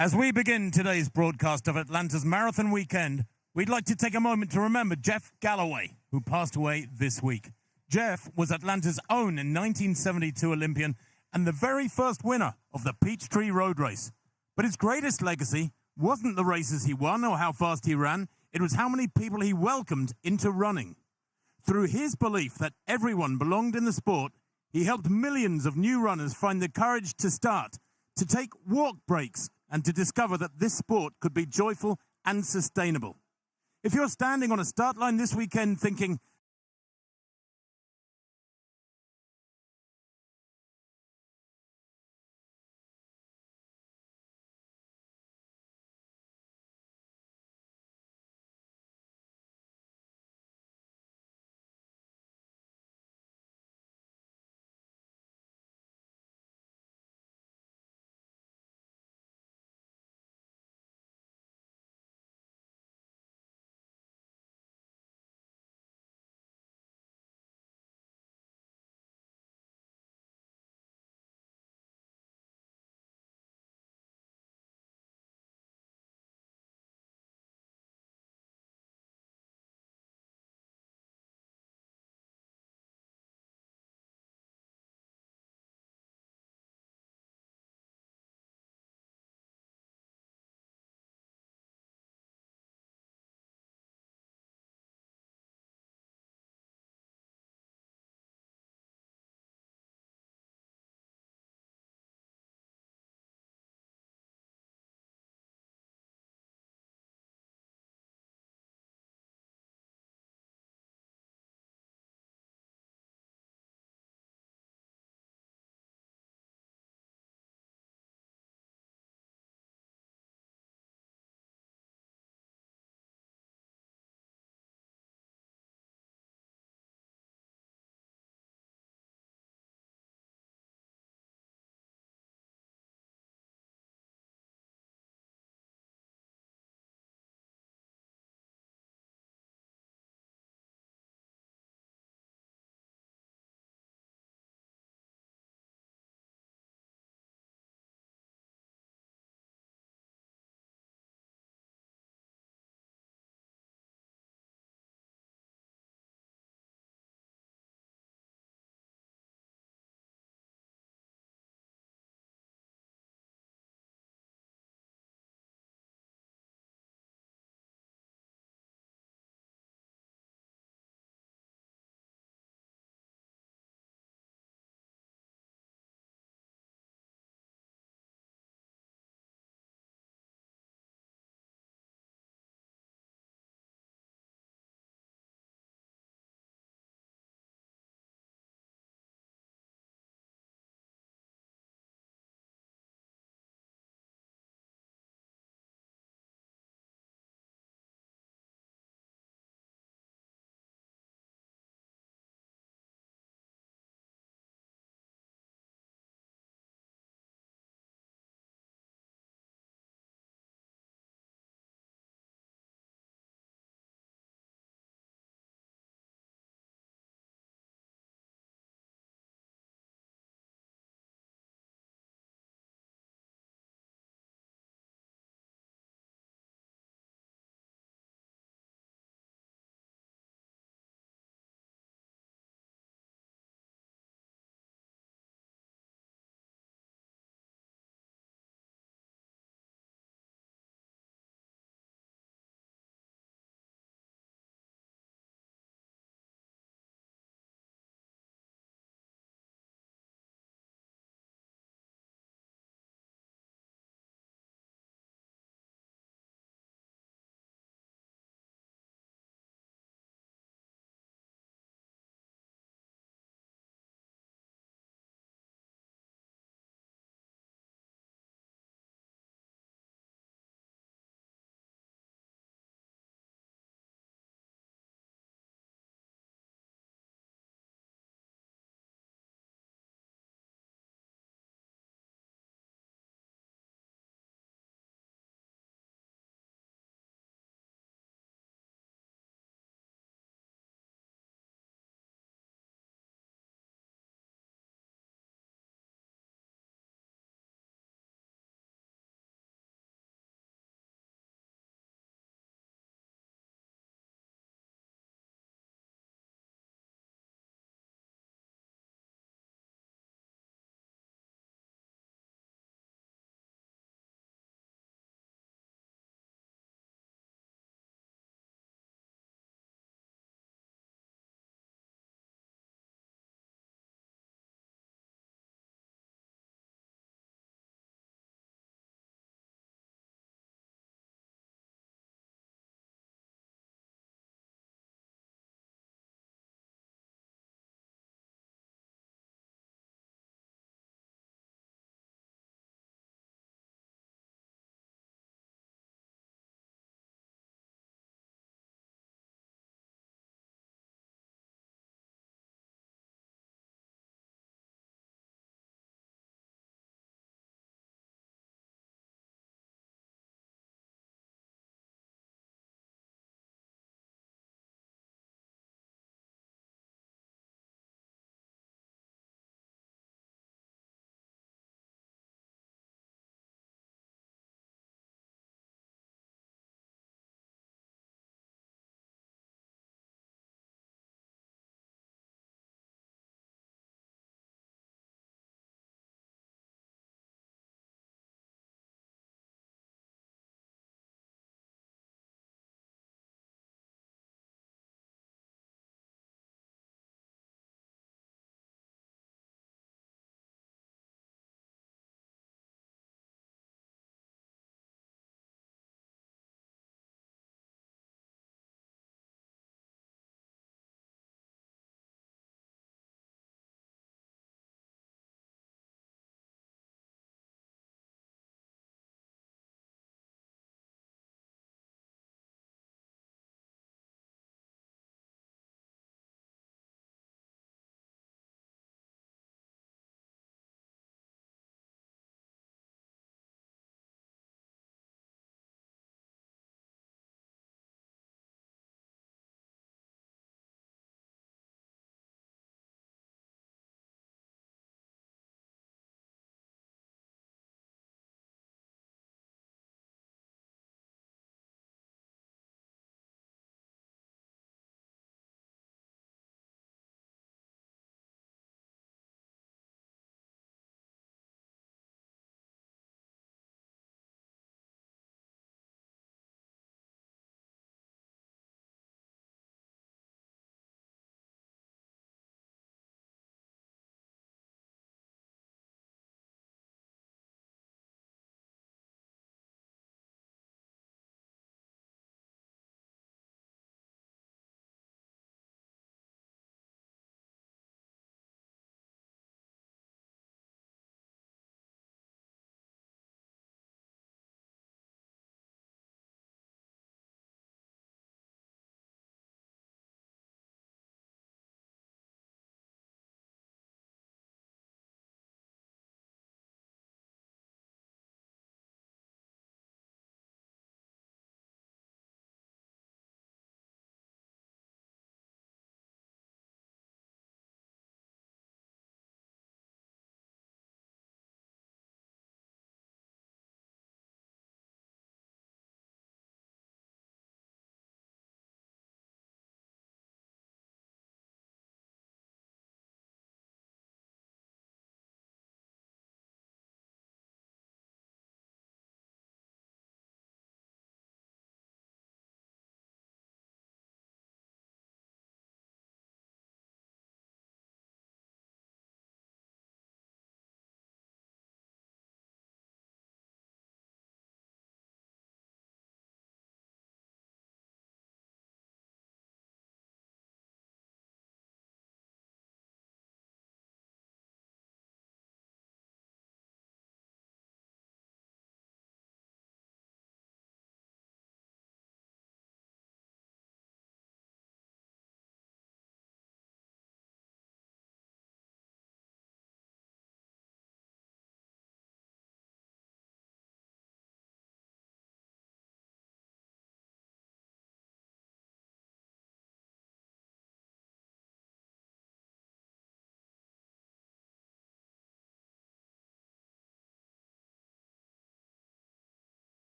As we begin today's broadcast of Atlanta's Marathon Weekend, we'd like to take a moment to remember Jeff Galloway, who passed away this week. Jeff was Atlanta's own 1972 Olympian and the very first winner of the Peachtree Road Race. But his greatest legacy wasn't the races he won or how fast he ran, it was how many people he welcomed into running. Through his belief that everyone belonged in the sport, he helped millions of new runners find the courage to start, to take walk breaks, and to discover that this sport could be joyful and sustainable. If you're standing on a start line this weekend thinking,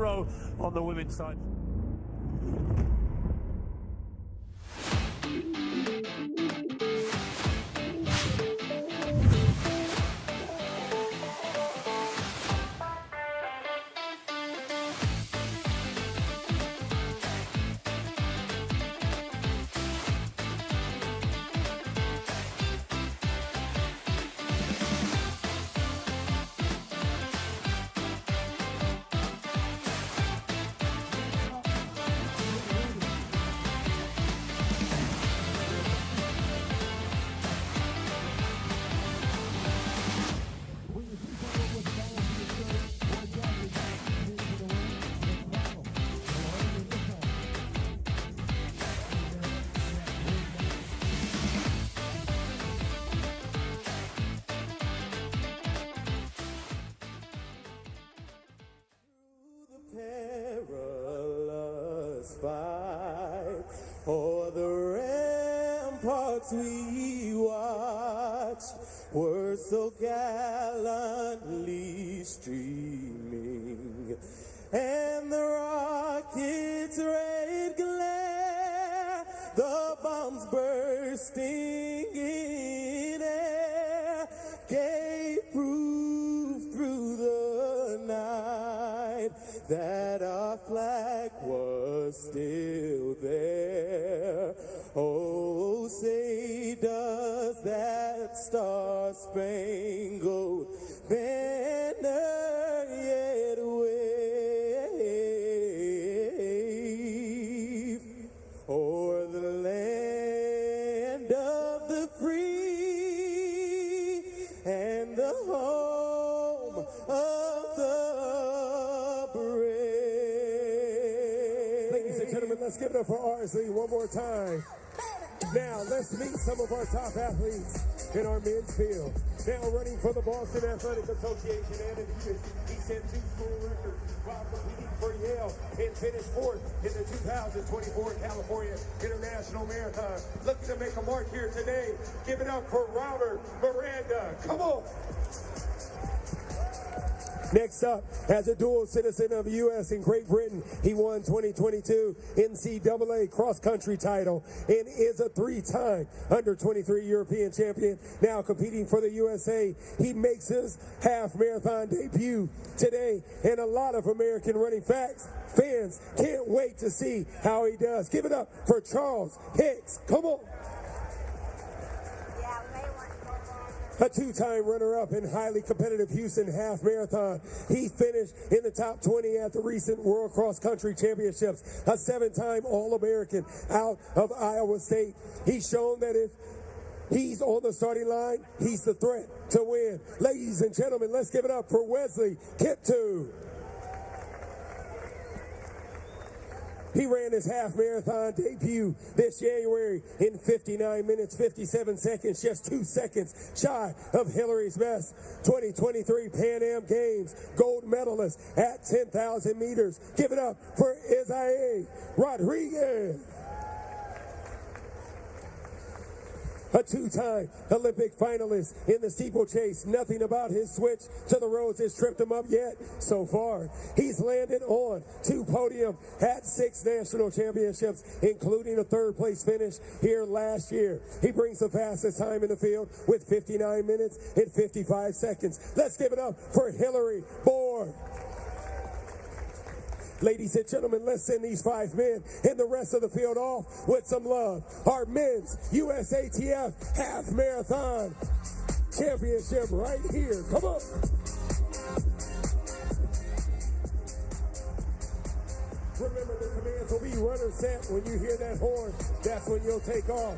row on the women's side. O'er the ramparts we watch were so gallantly streaming, and the rockets' red glare, the bombs bursting in air, gave proof through the night that our flag was still there. Oh, say does that star-spangled banner yet wave o'er the land of the free and the home of the brave? Ladies and gentlemen, let's give it up for Arsley one more time. Now, let's meet some of our top athletes in our men's field. Now running for the Boston Athletic Association and he set 2 school records while competing for Yale and finished 4th in the 2024 California International Marathon. Looking to make a mark here today. Give it up for Robert Miranda. Come on. Next up, as a dual citizen of the U.S. and Great Britain, he won 2022 NCAA cross-country title and is a 3-time under-23 European champion. Now competing for the USA, he makes his half marathon debut today, and a lot of American running fans can't wait to see how he does. Give it up for Charles Hicks. Come on. A 2-time runner-up in highly competitive Houston Half Marathon. He finished in the top 20 at the recent World Cross Country Championships. A 7-time All-American out of Iowa State. He's shown that if he's on the starting line, he's the threat to win. Ladies and gentlemen, let's give it up for Wesley Kiptoo. He ran his half marathon debut this January in 59 minutes, 57 seconds, just 2 seconds shy of Hillary's best. 2023 Pan Am Games gold medalist at 10,000 meters. Give it up for Isaiah Rodriguez. A 2-time Olympic finalist in the steeplechase. Nothing about his switch to the roads has tripped him up yet so far. He's landed on 2 podiums at 6 national championships, including a 3rd-place finish here last year. He brings the fastest time in the field with 59 minutes and 55 seconds. Let's give it up for Hillary Bourne. Ladies and gentlemen, let's send these 5 men and the rest of the field off with some love. Our men's USATF Half Marathon Championship right here. Come on. Remember, the commands will be runner set. When you hear that horn, that's when you'll take off.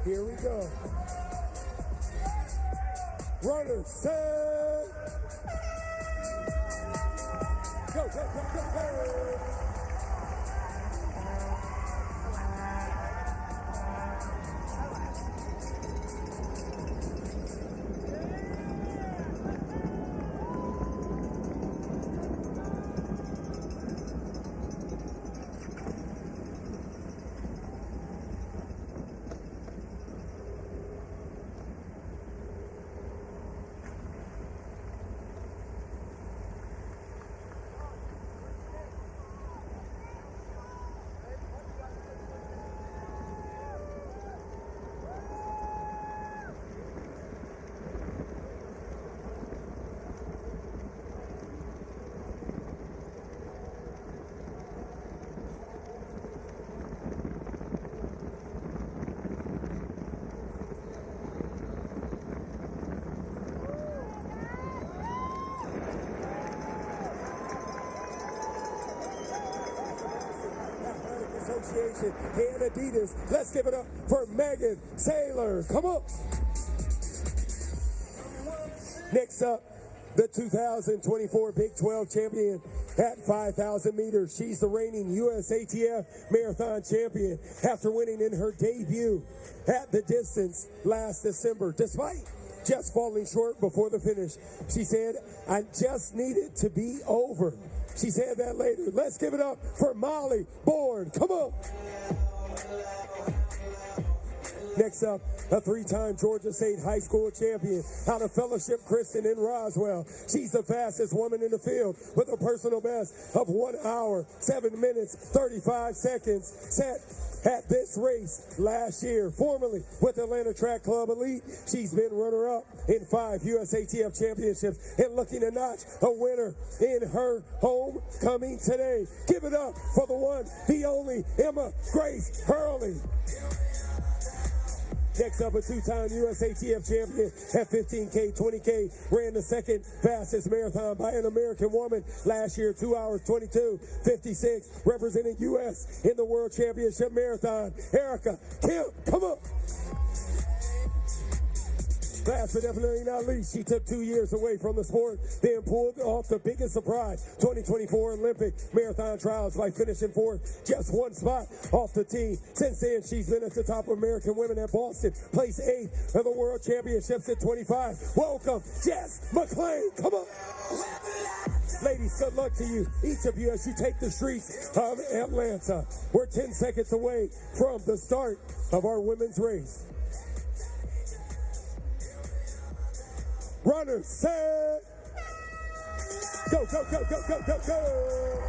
Here we go. Runner set. Go, go, go, go, go. Association and Adidas. Let's give it up for Megan Taylor. Come on. Next up, the 2024 Big 12 champion at 5,000 meters. She's the reigning USATF Marathon champion after winning in her debut at the distance last December. Despite just falling short before the finish, she said, "I just need it to be over." She said that later. Let's give it up for Molly Bourne. Come on. Next up, a three-time Georgia State High School champion out of Fellowship Christian in Roswell. She's the fastest woman in the field with a personal best of 1 hour, 7 minutes, 35 seconds set at this race last year. Formerly with Atlanta Track Club Elite, she's been runner-up in 5 USATF championships and looking to notch a winner in her homecoming today. Give it up for the one, the only, Emma Grace Hurley. Next up, a two-time USATF champion at 15K, 20K, ran the second fastest marathon by an American woman last year, 2 hours, 22:56, representing U.S. in the World Championship Marathon. Erica Kim, come on. Last but definitely not least, she took 2 years away from the sport, then pulled off the biggest surprise, 2024 Olympic marathon trials by finishing fourth, just one spot off the team. Since then, she's been at the top of American women at Boston, placed 8th of the World Championships at 25. Welcome, Jess McClain. Come on. Ladies, good luck to you, each of you, as you take the streets of Atlanta. We're 10 seconds away from the start of our women's race. Runners, set, go, go, go, go, go, go, go.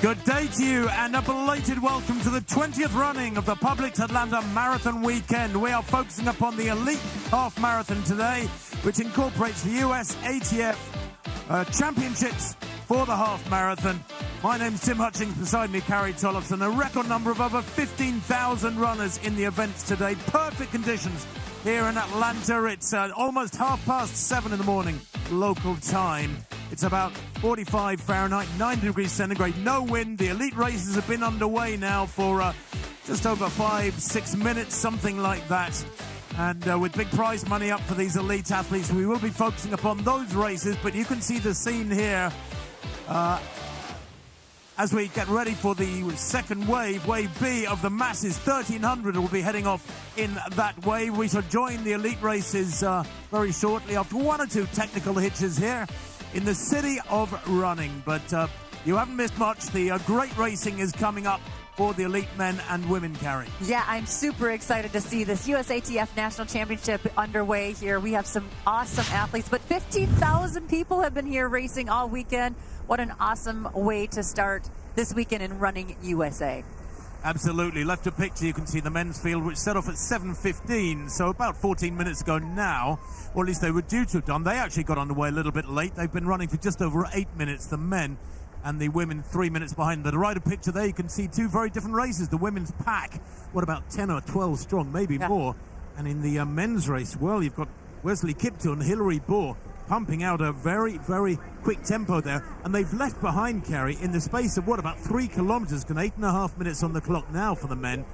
Good day to you and a belated welcome to the 20th running of the Publix Atlanta Marathon Weekend. We are focusing upon the elite half marathon today, which incorporates the USATF Championships for the half marathon. My name's Tim Hutchings, beside me Carrie, Tollefson. A record number of over 15,000 runners in the events today. Perfect conditions here in Atlanta. It's almost 7:30 in the morning local time. It's about 45 Fahrenheit, 9 degrees centigrade, no wind. The elite races have been underway now for just over 5-6 minutes, something like that. And with big prize money up for these elite athletes, we will be focusing upon those races. But you can see the scene here as we get ready for the second wave, Wave B of the masses. 1,300 will be heading off in that wave. We shall join the elite races very shortly after one or two technical hitches here in the city of running. But you haven't missed much. The great racing is coming up for the elite men and women, Carrie. Yeah, I'm super excited to see this USATF National Championship underway here. We have some awesome athletes, but 15,000 people have been here racing all weekend. What an awesome way to start this weekend in Running USA. Absolutely. Left a picture, you can see the men's field, which set off at 7:15, so about 14 minutes ago now, or at least they were due to have done. They actually got underway a little bit late. They've been running for just over 8 minutes, the men, and the women 3 minutes behind. The rider picture there, you can see two very different races. The women's pack, what, about 10 or 12 strong, maybe more. And in the men's race, well, you've got Wesley Kipto and Hillary Bohr pumping out a very, very quick tempo there. And they've left behind, Carrie, in the space of, what, about 3 kilometers, 8.5 minutes on the clock now for the men.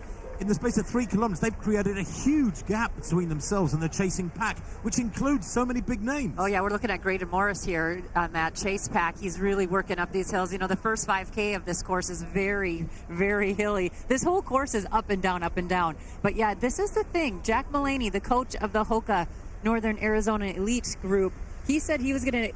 In the space of 3 kilometers, they've created a huge gap between themselves and the chasing pack, which includes so many big names. Oh, yeah, we're looking at Graydon Morris here on that chase pack. He's really working up these hills. You know, the first 5K of this course is very, very hilly. This whole course is up and down, up and down. But, yeah, this is the thing. Jack Mullaney, the coach of the Hoka Northern Arizona Elite Group, he said he was going to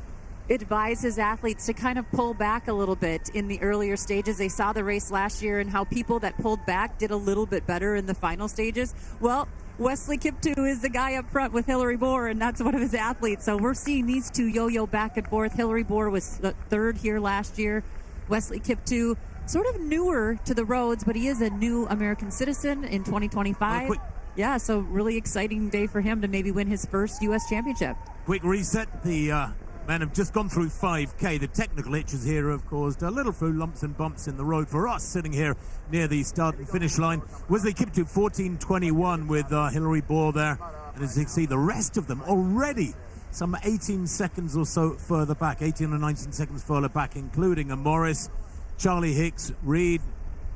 advise his athletes to kind of pull back a little bit in the earlier stages. They saw the race last year and how people that pulled back did a little bit better in the final stages. Well, Wesley Kipto is the guy up front with Hillary Bohr, and that's one of his athletes. So we're seeing these two yo-yo back and forth. Hillary Bohr was the third here last year. Wesley Kipto, sort of newer to the roads, but he is a new American citizen in 2025. Yeah, so really exciting day for him to maybe win his first U.S. championship. Quick reset. The men have just gone through 5K. The technical hitches here have caused a little few lumps and bumps in the road for us sitting here near the start and finish line. Wesley Kipto 14:21 with Hillary Bohr there. And as you can see, the rest of them already some 18 seconds or so further back, 18 or 19 seconds further back, including a Morris, Charlie Hicks, Reed,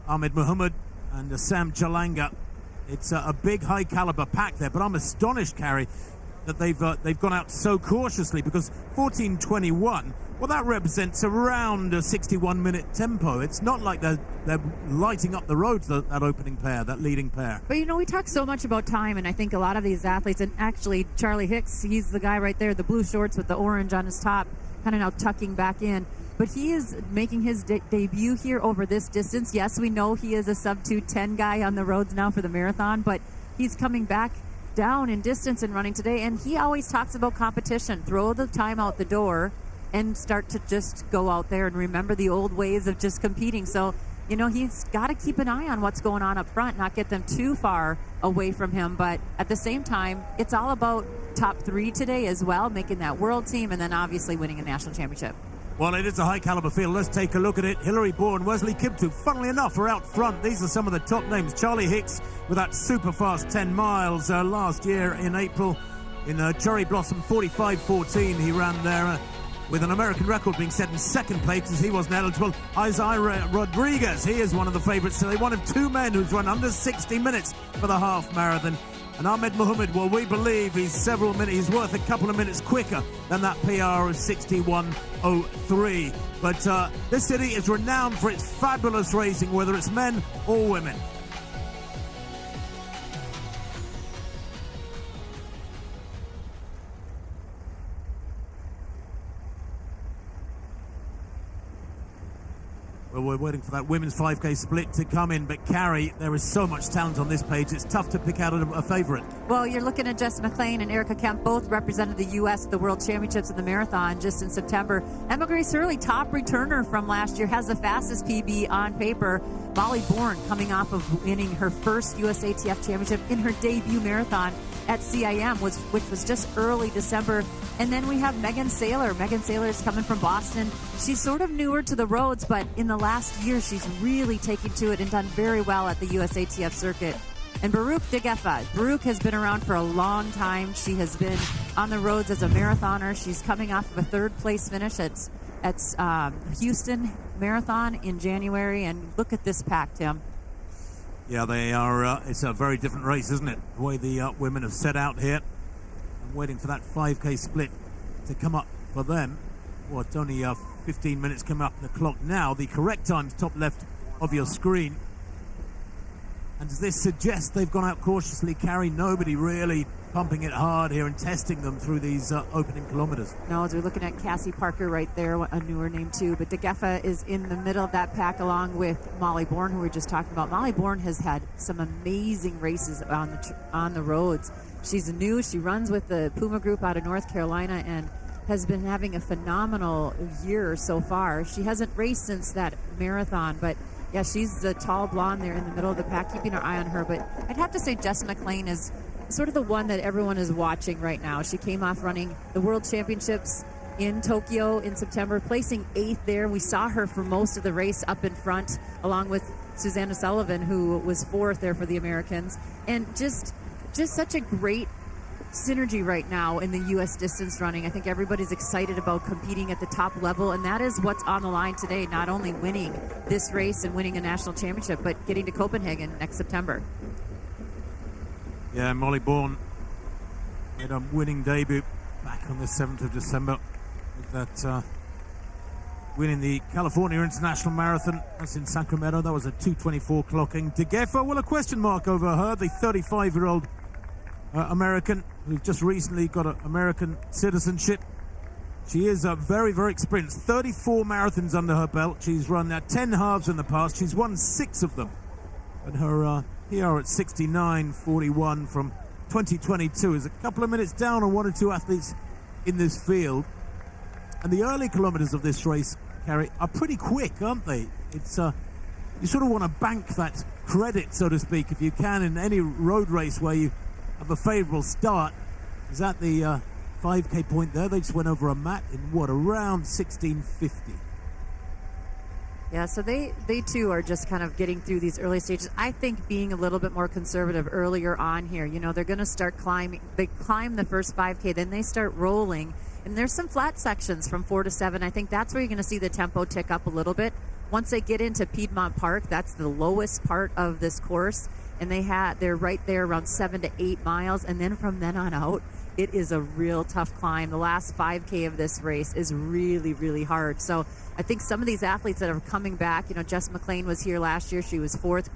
Ahmed Muhammad, and Sam Chalanga. It's a big, high-caliber pack there, but I'm astonished, Carrie, that they've gone out so cautiously, because 14:21, well, that represents around a 61-minute tempo. It's not like they're lighting up the roads, that opening pair, that leading pair. But, you know, we talk so much about time, and I think a lot of these athletes, and actually Charlie Hicks, he's the guy right there, the blue shorts with the orange on his top, kind of now tucking back in. But he is making his debut here over this distance. Yes, we know he is a sub-2:10 guy on the roads now for the marathon, but he's coming back down in distance and running today. And he always talks about competition. Throw the time out the door and start to just go out there and remember the old ways of just competing. So, you know, he's got to keep an eye on what's going on up front, not get them too far away from him. But at the same time, it's all about top 3 today as well, making that world team, and then obviously winning a national championship. Well, it is a high-caliber field. Let's take a look at it. Hillary Bohr and Wesley Kipto, funnily enough, are out front. These are some of the top names. Charlie Hicks with that super-fast 10 miles last year in April in Cherry Blossom 45:14. He ran there with an American record being set in second place as he wasn't eligible. Isaiah Rodriguez, he is one of the favorites today. One of 2 men who's run under 60 minutes for the half marathon. And Ahmed Muhammad, well, we believe he's worth a couple of minutes quicker than that PR of 61:03. But this city is renowned for its fabulous racing, whether it's men or women. Well, we're waiting for that women's 5K split to come in, but Carrie, there is so much talent on this page, it's tough to pick out a favorite. Well, you're looking at Jess McLean and Erica Kemp, both represented the U.S. at the World Championships in the marathon just in September. Emma Grace Hurley, top returner from last year, has the fastest PB on paper. Molly Bourne coming off of winning her first USATF championship in her debut marathon at CIM, which was just early December. And then we have Megan Saylor. Megan Saylor is coming from Boston. She's sort of newer to the roads, but in the last year, she's really taken to it and done very well at the USATF circuit. And Baruch Degefa. Baruch has been around for a long time. She has been on the roads as a marathoner. She's coming off of a third-place finish at Houston Marathon in January. And look at this pack, Tim. Yeah, they are. It's a very different race, isn't it? The way the women have set out here. I'm waiting for that 5K split to come up for them. Well, it's only 15 minutes coming up the clock now. The correct time's top left of your screen. And does this suggest they've gone out cautiously, Carrie? Nobody really pumping it hard here and testing them through these opening kilometers. No, as we're looking at Cassie Parker right there, a newer name too. But Degefa is in the middle of that pack along with Molly Bourne, who we were just talking about. Molly Bourne has had some amazing races on the roads. She's new. She runs with the Puma Group out of North Carolina and has been having a phenomenal year so far. She hasn't raced since that marathon, but yeah, she's the tall blonde there in the middle of the pack, keeping our eye on her. But I'd have to say Jess McLean is sort of the one that everyone is watching right now. She came off running the World Championships in Tokyo in September, placing 8th there. We saw her for most of the race up in front, along with Susanna Sullivan, who was 4th there for the Americans. And just such a great synergy right now in the U.S. distance running. I think everybody's excited about competing at the top level, and that is what's on the line today, not only winning this race and winning a national championship, but getting to Copenhagen next September. Yeah, Molly Bourne made a winning debut back on the 7th of December with that winning the California International Marathon. That's in Sacramento. That was a 2:24 clocking. Degefa, well, a question mark over her, the 35-year-old American who just recently got an American citizenship. She is very, very experienced. 34 marathons under her belt. She's run 10 halves in the past. She's won 6 of them. And her PR at 69.41 from 2022 is a couple of minutes down on one or two athletes in this field. And the early kilometers of this race, Carrie, are pretty quick, aren't they? It's you sort of want to bank that credit, so to speak, if you can, in any road race where you have a favorable start. Is that the 5K point there? They just went over a mat in around 16:50. Yeah, so they too are just kind of getting through these early stages. I think being a little bit more conservative earlier on here. You know, they're going to start climbing. They climb the first 5K, then they start rolling. And there's some flat sections from 4 to 7. I think that's where you're going to see the tempo tick up a little bit. Once they get into Piedmont Park, that's the lowest part of this course. And they're right there around 7 to 8 miles. And then from then on out, it is a real tough climb. The last 5K of this race is really, really hard. So I think some of these athletes that are coming back, you know, Jess McLean was here last year. She was 4th.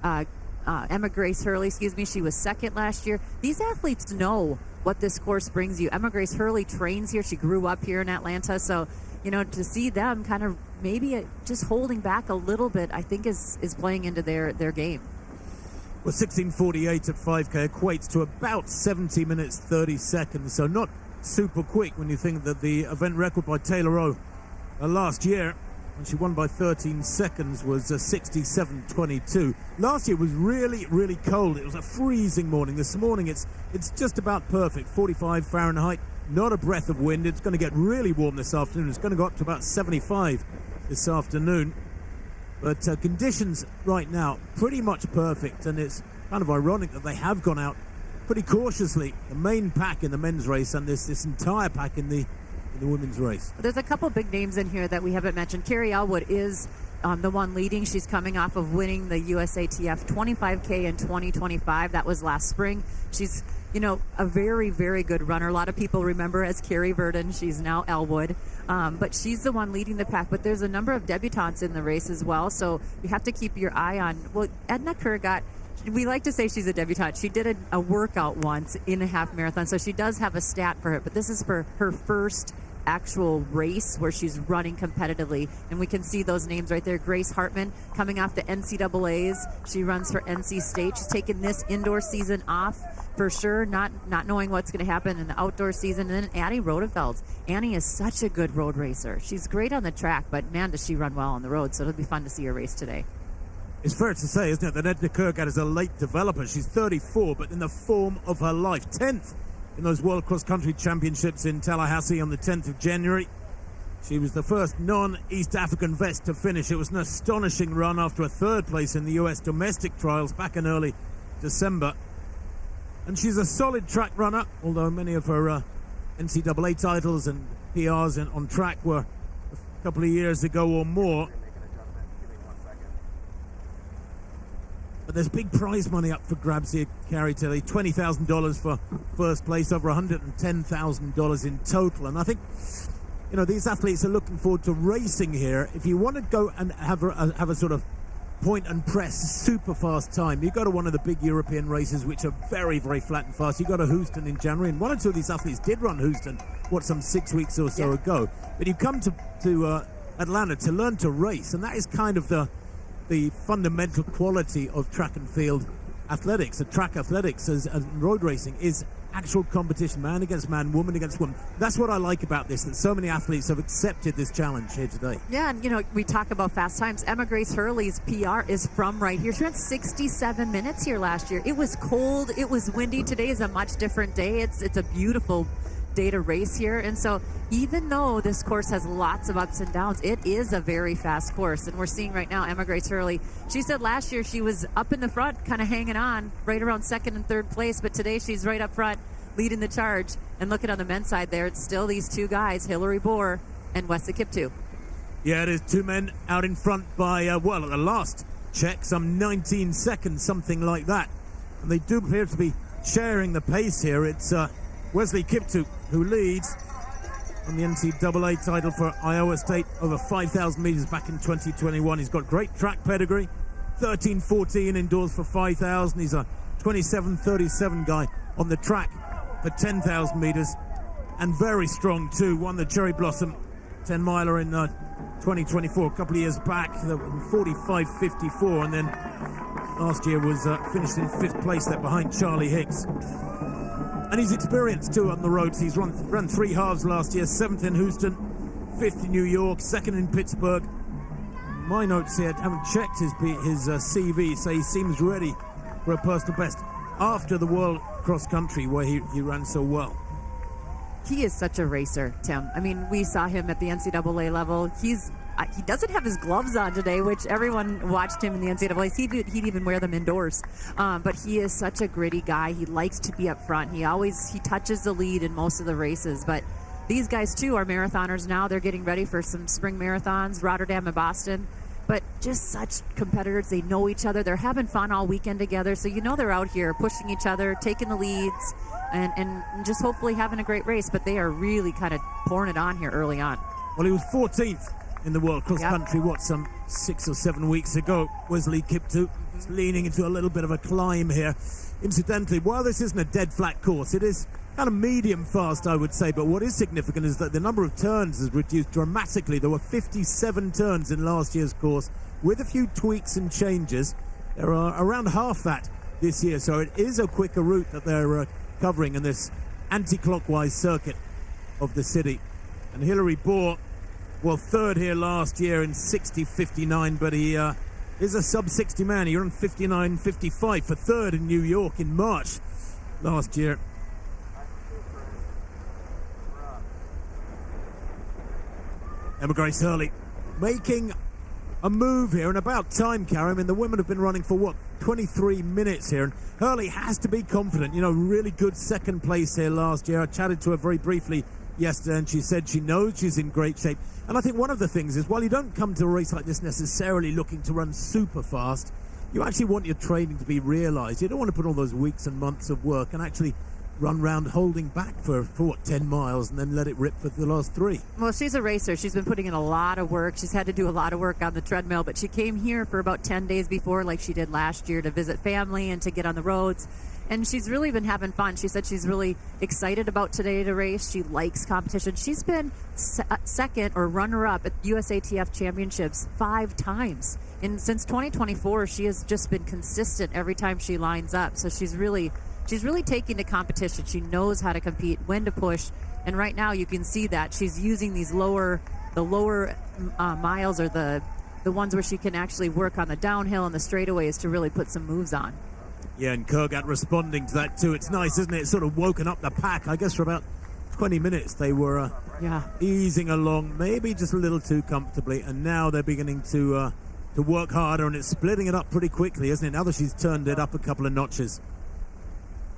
Emma Grace Hurley, she was 2nd last year. These athletes know what this course brings you. Emma Grace Hurley trains here. She grew up here in Atlanta. So, you know, to see them kind of maybe just holding back a little bit, I think is playing into their game. Well, 16:48 at 5K equates to about 70 minutes, 30 seconds. So not super quick when you think that the event record by Taylor O last year, when she won by 13 seconds, was 67:22. Last year was really, really cold. It was a freezing morning. This morning it's just about perfect, 45 Fahrenheit, not a breath of wind. It's going to get really warm this afternoon. It's going to go up to about 75 this afternoon. But conditions right now pretty much perfect, and it's kind of ironic that they have gone out pretty cautiously, the main pack in the men's race and this entire pack in the women's race. There's a couple big names in here that we haven't mentioned. Carrie Elwood is the one leading. She's coming off of winning the USATF 25K in 2025. That was last spring. She's, you know, a very, very good runner. A lot of people remember her as Carrie Verdon. She's now Elwood. But she's the one leading the pack. But there's a number of debutantes in the race as well. So you have to keep your eye on. Well, Edna Kerr we like to say she's a debutante. She did a workout once in a half marathon. So she does have a stat for it. But this is for her first actual race where she's running competitively. And we can see those names right there. Grace Hartman coming off the NCAAs. She runs for NC State. She's taken this indoor season off for sure, not knowing what's going to happen in the outdoor season. And then Annie Rodefeld. Annie is such a good road racer. She's great on the track, but man, does she run well on the road. So it'll be fun to see her race today. It's fair to say, isn't it, that Edna Kirkgard is a late developer. She's 34, but in the form of her life. 10th in those World Cross Country Championships in Tallahassee on the 10th of January. She was the first non-East African vest to finish. It was an astonishing run after a third place in the US domestic trials back in early December. And she's a solid track runner, although many of her NCAA titles and PRs on track were a couple of years ago or more. But there's big prize money up for grabs here, Carrie, today. $20,000 for first place, over $110,000 in total. And I think, you know, these athletes are looking forward to racing here. If you want to go and have a sort of point and press super fast time, you go to one of the big European races, which are very, very flat and fast. You go to Houston in January, and one or two of these athletes did run Houston, some 6 weeks or so ago. But you come to Atlanta to learn to race, and that is kind of the fundamental quality of track and field athletics. Track athletics as road racing is actual competition, man against man, woman against woman. That's what I like about this, that so many athletes have accepted this challenge here today. Yeah, and you know, we talk about fast times. Emma Grace Hurley's PR is from right here. She ran 67 minutes here last year. It was cold, it was windy. Today is a much different day. It's a beautiful day to race here, and so even though this course has lots of ups and downs, it is a very fast course. And we're seeing right now Emma Grace Hurley, she said last year she was up in the front kind of hanging on right around second and third place, but today she's right up front leading the charge. And looking on the men's side there, it's still these two guys, Hillary Bohr and Wesley Kiptoo. Yeah, it is two men out in front by at the last check, some 19 seconds, something like that, and they do appear to be sharing the pace here. It's Wesley Kiptoo who leads on the NCAA title for Iowa State over 5,000 meters back in 2021. He's got great track pedigree, 13-14 indoors for 5,000. He's a 27-37 guy on the track for 10,000 meters, and very strong too. Won the Cherry Blossom 10 miler in 2024, a couple of years back, 45.54, and then last year was finished in 5th place there behind Charlie Hicks. And he's experienced too on the roads. He's run 3 halves last year, 7th in Houston, 5th in New York, 2nd in Pittsburgh. My notes here, haven't checked his CV, so he seems ready for a personal best after the World Cross Country where he ran so well. He is such a racer, Tim. I mean, we saw him at the NCAA level. He doesn't have his gloves on today, which everyone watched him in the NCAAs. He'd even wear them indoors. But he is such a gritty guy. He likes to be up front. He touches the lead in most of the races. But these guys, too, are marathoners now. They're getting ready for some spring marathons, Rotterdam and Boston. But just such competitors. They know each other. They're having fun all weekend together. So you know they're out here pushing each other, taking the leads, and just hopefully having a great race. But they are really kind of pouring it on here early on. Well, he was 14th in the World Cross Country, some 6 or 7 weeks ago. Wesley Kiptoo is leaning into a little bit of a climb here. Incidentally, while this isn't a dead flat course, it is kind of medium fast, I would say, but what is significant is that the number of turns has reduced dramatically. There were 57 turns in last year's course. With a few tweaks and changes, there are around half that this year, so it is a quicker route that they're covering in this anti-clockwise circuit of the city. And Hillary Bohr, well, 3rd here last year in 60.59, but he is a sub-60 man. He ran 59.55 for 3rd in New York in March last year. Emma Grace Hurley making a move here, and about time, Carrie. I mean, the women have been running for 23 minutes here, and Hurley has to be confident. You know, really good 2nd place here last year. I chatted to her very briefly yesterday, and she said she knows she's in great shape. And I think one of the things is, while you don't come to a race like this necessarily looking to run super fast, you actually want your training to be realised. You don't want to put all those weeks and months of work and actually run round holding back for 10 miles and then let it rip for the last 3. Well, she's a racer. She's been putting in a lot of work. She's had to do a lot of work on the treadmill, but she came here for about 10 days before, like she did last year, to visit family and to get on the roads. And she's really been having fun. She said she's really excited about today to race. She likes competition. She's been second or runner-up at USATF Championships 5 times. And since 2024, she has just been consistent every time she lines up. So she's really taking to competition. She knows how to compete, when to push. And right now you can see that she's using these lower miles, or the ones where she can actually work on the downhill and the straightaways to really put some moves on. Yeah, and Kurgat responding to that too. It's nice, isn't it? It's sort of woken up the pack. I guess for about 20 minutes they were easing along, maybe just a little too comfortably, and now they're beginning to work harder, and it's splitting it up pretty quickly, isn't it? Now that she's turned it up a couple of notches.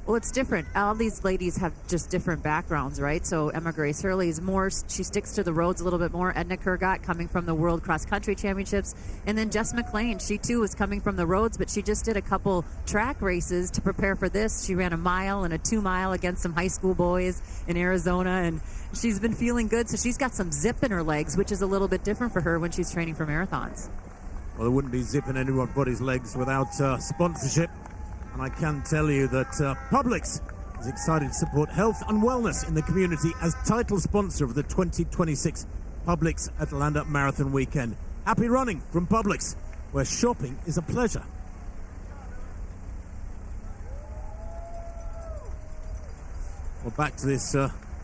Well, it's different. All these ladies have just different backgrounds, right? So Emma Grace Hurley is more, she sticks to the roads a little bit more. Edna Kurgat coming from the World Cross Country Championships. And then Jess McLean, she too was coming from the roads, but she just did a couple track races to prepare for this. She ran a mile and a 2 mile against some high school boys in Arizona, and she's been feeling good. So she's got some zip in her legs, which is a little bit different for her when she's training for marathons. Well, there wouldn't be zip in anybody's legs without sponsorship. And I can tell you that Publix is excited to support health and wellness in the community as title sponsor of the 2026 Publix Atlanta Marathon Weekend. Happy running from Publix, where shopping is a pleasure. Well, back to this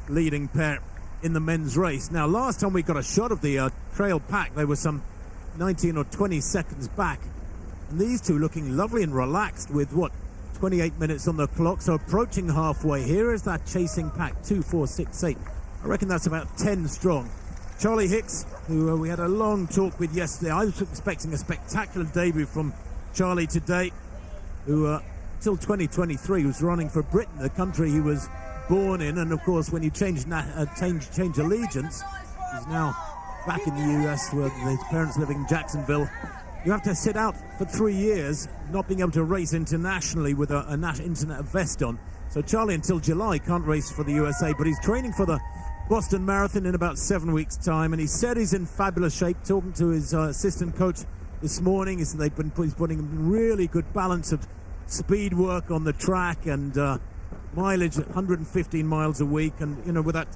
leading pair in the men's race. Now, last time we got a shot of the trail pack, they were some 19 or 20 seconds back. And these two looking lovely and relaxed with, 28 minutes on the clock, so approaching halfway. Here is that chasing pack, 2, 4, 6, 8. I reckon that's about 10 strong. Charlie Hicks, who we had a long talk with yesterday. I was expecting a spectacular debut from Charlie today, who until 2023 was running for Britain, the country he was born in. And of course, when you change allegiance, he's now back in the US where his parents living in Jacksonville. You have to sit out for 3 years, not being able to race internationally with a internet vest on. So Charlie, until July, can't race for the USA, but he's training for the Boston Marathon in about 7 weeks' time, and he said he's in fabulous shape. Talking to his assistant coach this morning, he said he's putting a really good balance of speed work on the track and mileage at 115 miles a week. And, with that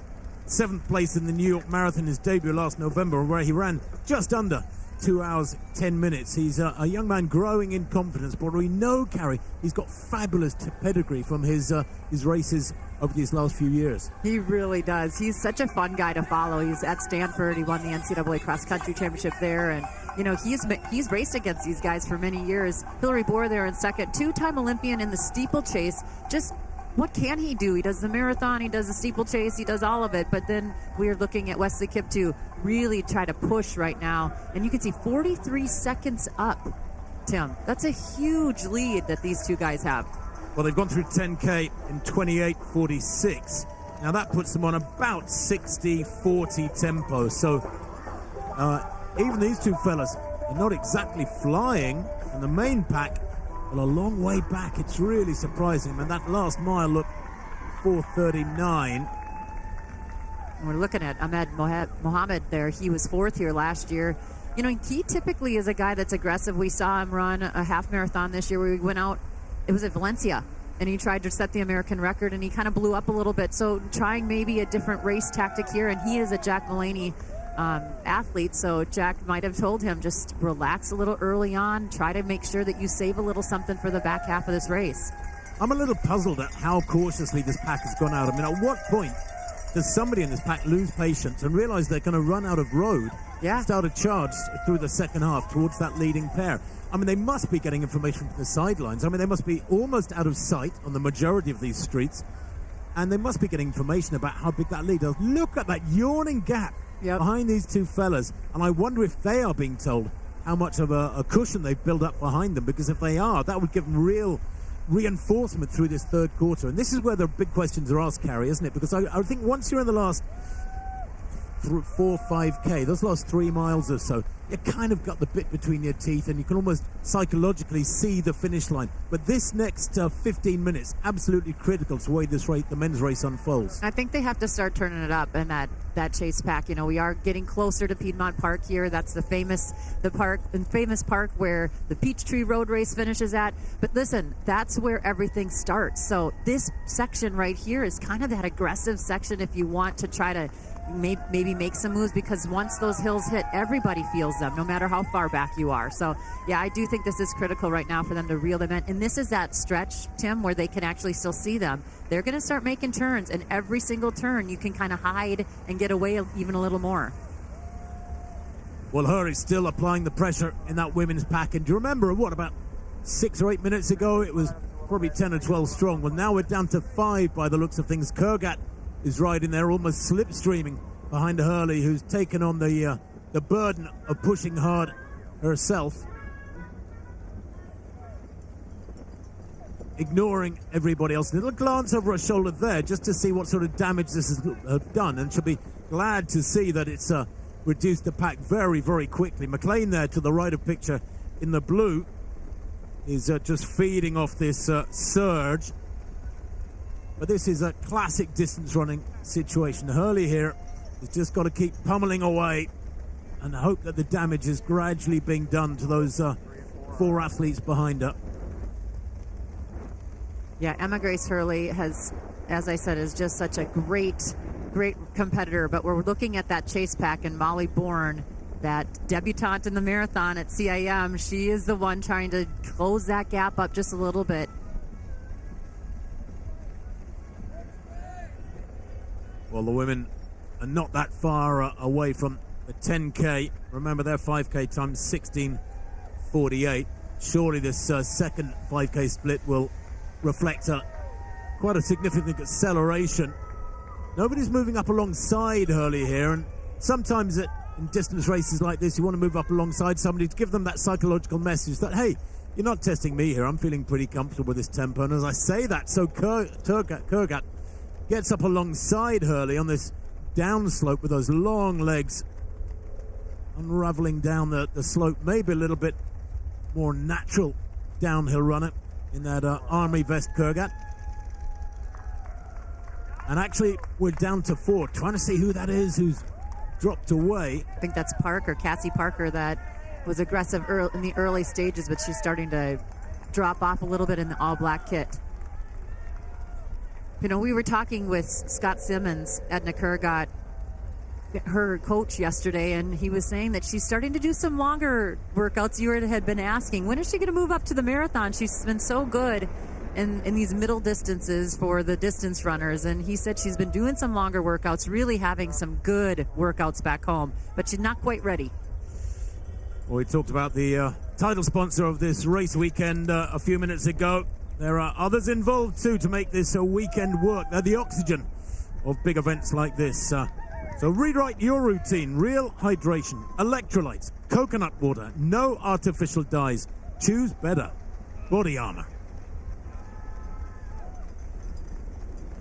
7th place in the New York Marathon, his debut last November, where he ran just under 2 hours, 10 minutes. He's a young man growing in confidence, but we know, Carrie, he's got fabulous pedigree from his races over these last few years. He really does. He's such a fun guy to follow. He's at Stanford. He won the NCAA Cross Country Championship there, and he's raced against these guys for many years. Hillary Bohr there in second, 2-time Olympian in the steeplechase. Just what can he do? He does the marathon, he does the steeplechase, he does all of it. But then we're looking at Wesley Kiptoo really try to push right now. And you can see 43 seconds up, Tim. That's a huge lead that these two guys have. Well, they've gone through 10K in 28:46. Now that puts them on about 60-40 tempo. So even these two fellas are not exactly flying in the main pack. Well, a long way back. It's really surprising. And that last mile looked 4:39. We're looking at Ahmed Mohammed there. He was 4th here last year. He typically is a guy that's aggressive. We saw him run a half marathon this year where he went out. It was at Valencia, and he tried to set the American record, and he kind of blew up a little bit. So trying maybe a different race tactic here, and he is a Jack Mulaney athlete, so Jack might have told him just relax a little early on, try to make sure that you save a little something for the back half of this race. I'm a little puzzled at how cautiously this pack has gone out. I mean, at what point does somebody in this pack lose patience and realize they're going to run out of road, start a charge through the second half towards that leading pair? I mean, they must be getting information from the sidelines. I mean, they must be almost out of sight on the majority of these streets, and they must be getting information about how big that lead is. Look at that yawning gap behind these two fellas, and I wonder if they are being told how much of a cushion they've built up behind them, because if they are, that would give them real reinforcement through this third quarter. And this is where the big questions are asked, Carrie, isn't it? Because I think once you're in the last 5K, those last 3 miles or so, you kind of got the bit between your teeth and you can almost psychologically see the finish line. But this next 15 minutes, absolutely critical to the way the men's race unfolds. I think they have to start turning it up in that chase pack. You know, we are getting closer to Piedmont Park here. That's the famous park where the Peachtree Road Race finishes at. But listen, that's where everything starts. So this section right here is kind of that aggressive section if you want to try to maybe make some moves, because once those hills hit, everybody feels them, no matter how far back you are. So, yeah, I do think this is critical right now for them to reel them in. And this is that stretch, Tim, where they can actually still see them. They're going to start making turns, and every single turn you can kind of hide and get away even a little more. Well, Hurley's still applying the pressure in that women's pack. And do you remember, about 6 or 8 minutes ago, it was probably 10 or 12 strong. Well, now we're down to 5 by the looks of things. Kurgat is riding there, almost slipstreaming behind Hurley, who's taken on the burden of pushing hard herself, ignoring everybody else. A little glance over her shoulder there just to see what sort of damage this has done, and she'll be glad to see that it's reduced the pack very, very quickly. McLean there to the right of picture in the blue is just feeding off this surge. But this is a classic distance running situation. Hurley here has just got to keep pummeling away and hope that the damage is gradually being done to those 4 athletes behind her. Yeah, Emma Grace Hurley has, as I said, is just such a great competitor. But we're looking at that chase pack, and Molly Bourne, that debutante in the marathon at CIM, she is the one trying to close that gap up just a little bit. Well, the women are not that far away from the 10K. Remember, their 5K time 16:48. Surely this second 5K split will reflect quite a significant acceleration. Nobody's moving up alongside Hurley here, and sometimes in distance races like this, you want to move up alongside somebody to give them that psychological message that, hey, you're not testing me here. I'm feeling pretty comfortable with this tempo. And as I say that, so Kurgat gets up alongside Hurley on this downslope with those long legs, unraveling down the slope. Maybe a little bit more natural downhill runner in that army vest, Kurgat. And actually, we're down to 4, trying to see who that is who's dropped away. I think that's Parker, Cassie Parker, that was aggressive in the early stages, but she's starting to drop off a little bit in the all-black kit. You know, we were talking with Scott Simmons, Edna Kurgat, her coach, yesterday, and he was saying that she's starting to do some longer workouts. You had been asking, when is she going to move up to the marathon? She's been so good in these middle distances for the distance runners, and he said she's been doing some longer workouts, really having some good workouts back home, but she's not quite ready. Well, we talked about the title sponsor of this race weekend a few minutes ago. There are others involved too to make this a weekend work. They're the oxygen of big events like this. So rewrite your routine. Real hydration, electrolytes, coconut water, no artificial dyes. Choose better. Body Armor.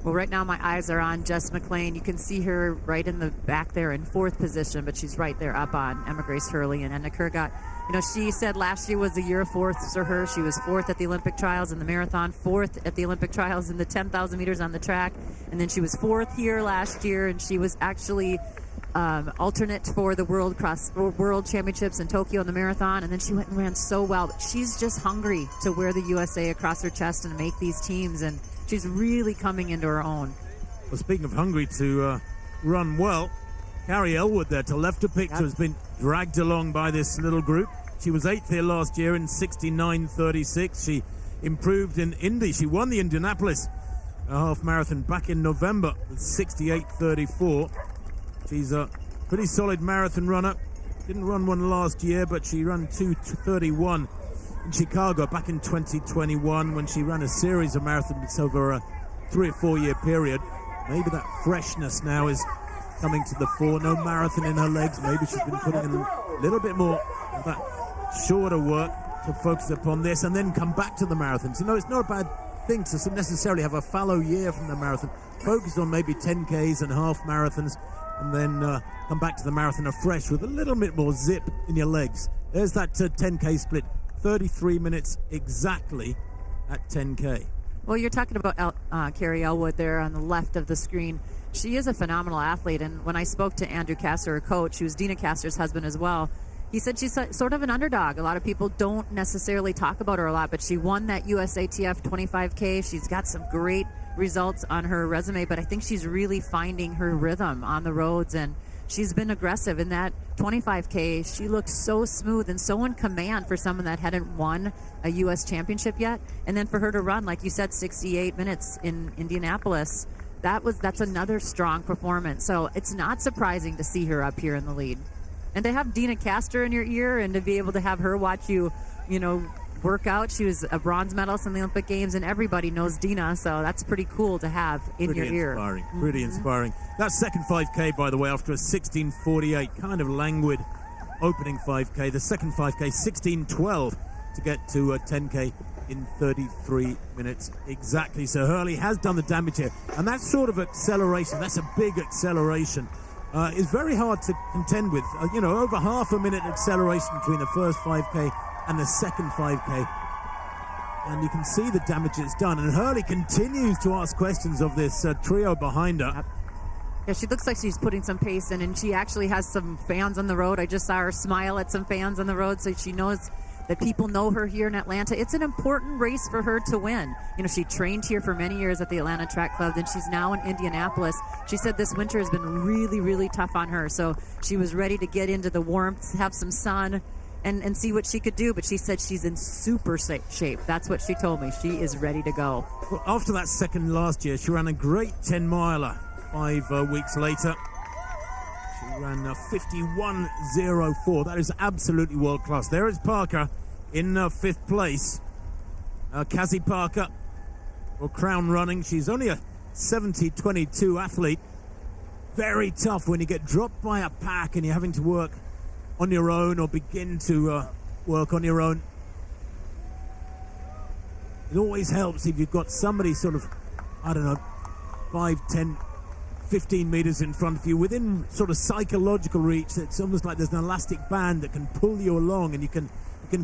Well, right now my eyes are on Jess McLean. You can see her right in the back there in 4th position, but she's right there up on Emma Grace Hurley and Edna Kurgat. You know, she said last year was the year of 4ths for her. She was 4th at the Olympic trials in the marathon, 4th at the Olympic trials in the 10,000 meters on the track, and then she was 4th here last year, and she was actually alternate for the World Championships in Tokyo in the marathon, and then she went and ran so well. But she's just hungry to wear the USA across her chest and make these teams, and she's really coming into her own. Well, speaking of hungry to run well, Carrie Elwood there to left of picture has been dragged along by this little group. She was 8th here last year in 69:36. She improved in Indy. She won the Indianapolis half marathon back in November with 68:34. She's a pretty solid marathon runner. Didn't run one last year, but she ran 2:31 in Chicago back in 2021 when she ran a series of marathons over a 3 or 4 year period. Maybe that freshness now is coming to the fore. No marathon in her legs. Maybe she's been putting in a little bit more of that shorter work to focus upon this and then come back to the marathons. You know, it's not a bad thing to necessarily have a fallow year from the marathon. Focus on maybe 10Ks and half marathons. and then come back to the marathon afresh with a little bit more zip in your legs. There's that 10K split, 33 minutes exactly at 10K. Well, you're talking about Carrie Elwood there on the left of the screen. She is a phenomenal athlete, and when I spoke to Andrew Castor, her coach, who's Dina Castor's husband as well, he said she's sort of an underdog. A lot of people don't necessarily talk about her a lot, but she won that USATF 25K. She's got some great results on her resume, but I think she's really finding her rhythm on the roads, and she's been aggressive in that 25K. She looked so smooth and so in command for someone that hadn't won a U.S. championship yet. And then for her to run, like you said, 68 minutes in Indianapolis, that's another strong performance. So it's not surprising to see her up here in the lead. And to have Dina Castor in your ear and to be able to have her watch you, work out. She was a bronze medalist in the Olympic Games, and everybody knows Dina, so that's pretty cool to have in your ear. Pretty inspiring. That second 5K, by the way, after a 16:48, kind of languid opening 5K. The second 5K, 16:12 to get to a 10K in 33 minutes exactly. So Hurley has done the damage here, and that sort of acceleration, that's a big acceleration, is very hard to contend with. Over half a minute acceleration between the first 5K and the second 5K. And you can see the damage it's done. And Hurley continues to ask questions of this trio behind her. Yeah, she looks like she's putting some pace in, and she actually has some fans on the road. I just saw her smile at some fans on the road, so she knows that people know her here in Atlanta. It's an important race for her to win. She trained here for many years at the Atlanta Track Club, and she's now in Indianapolis. She said this winter has been really, really tough on her, so she was ready to get into the warmth, have some sun, and see what she could do. But she said she's in super shape. That's what she told me. She is ready to go. Well, after that second last year, she ran a great 10-miler 5 weeks later. She ran 51.04. That is absolutely world class. There is Parker in 5th place. Cassie Parker, or Crown Running. She's only a 70-22 athlete. Very tough when you get dropped by a pack and you're having to work on your own or begin to work on your own. It always helps if you've got somebody sort of, 5, 10, 15 meters in front of you, within sort of psychological reach. It's almost like there's an elastic band that can pull you along, and you can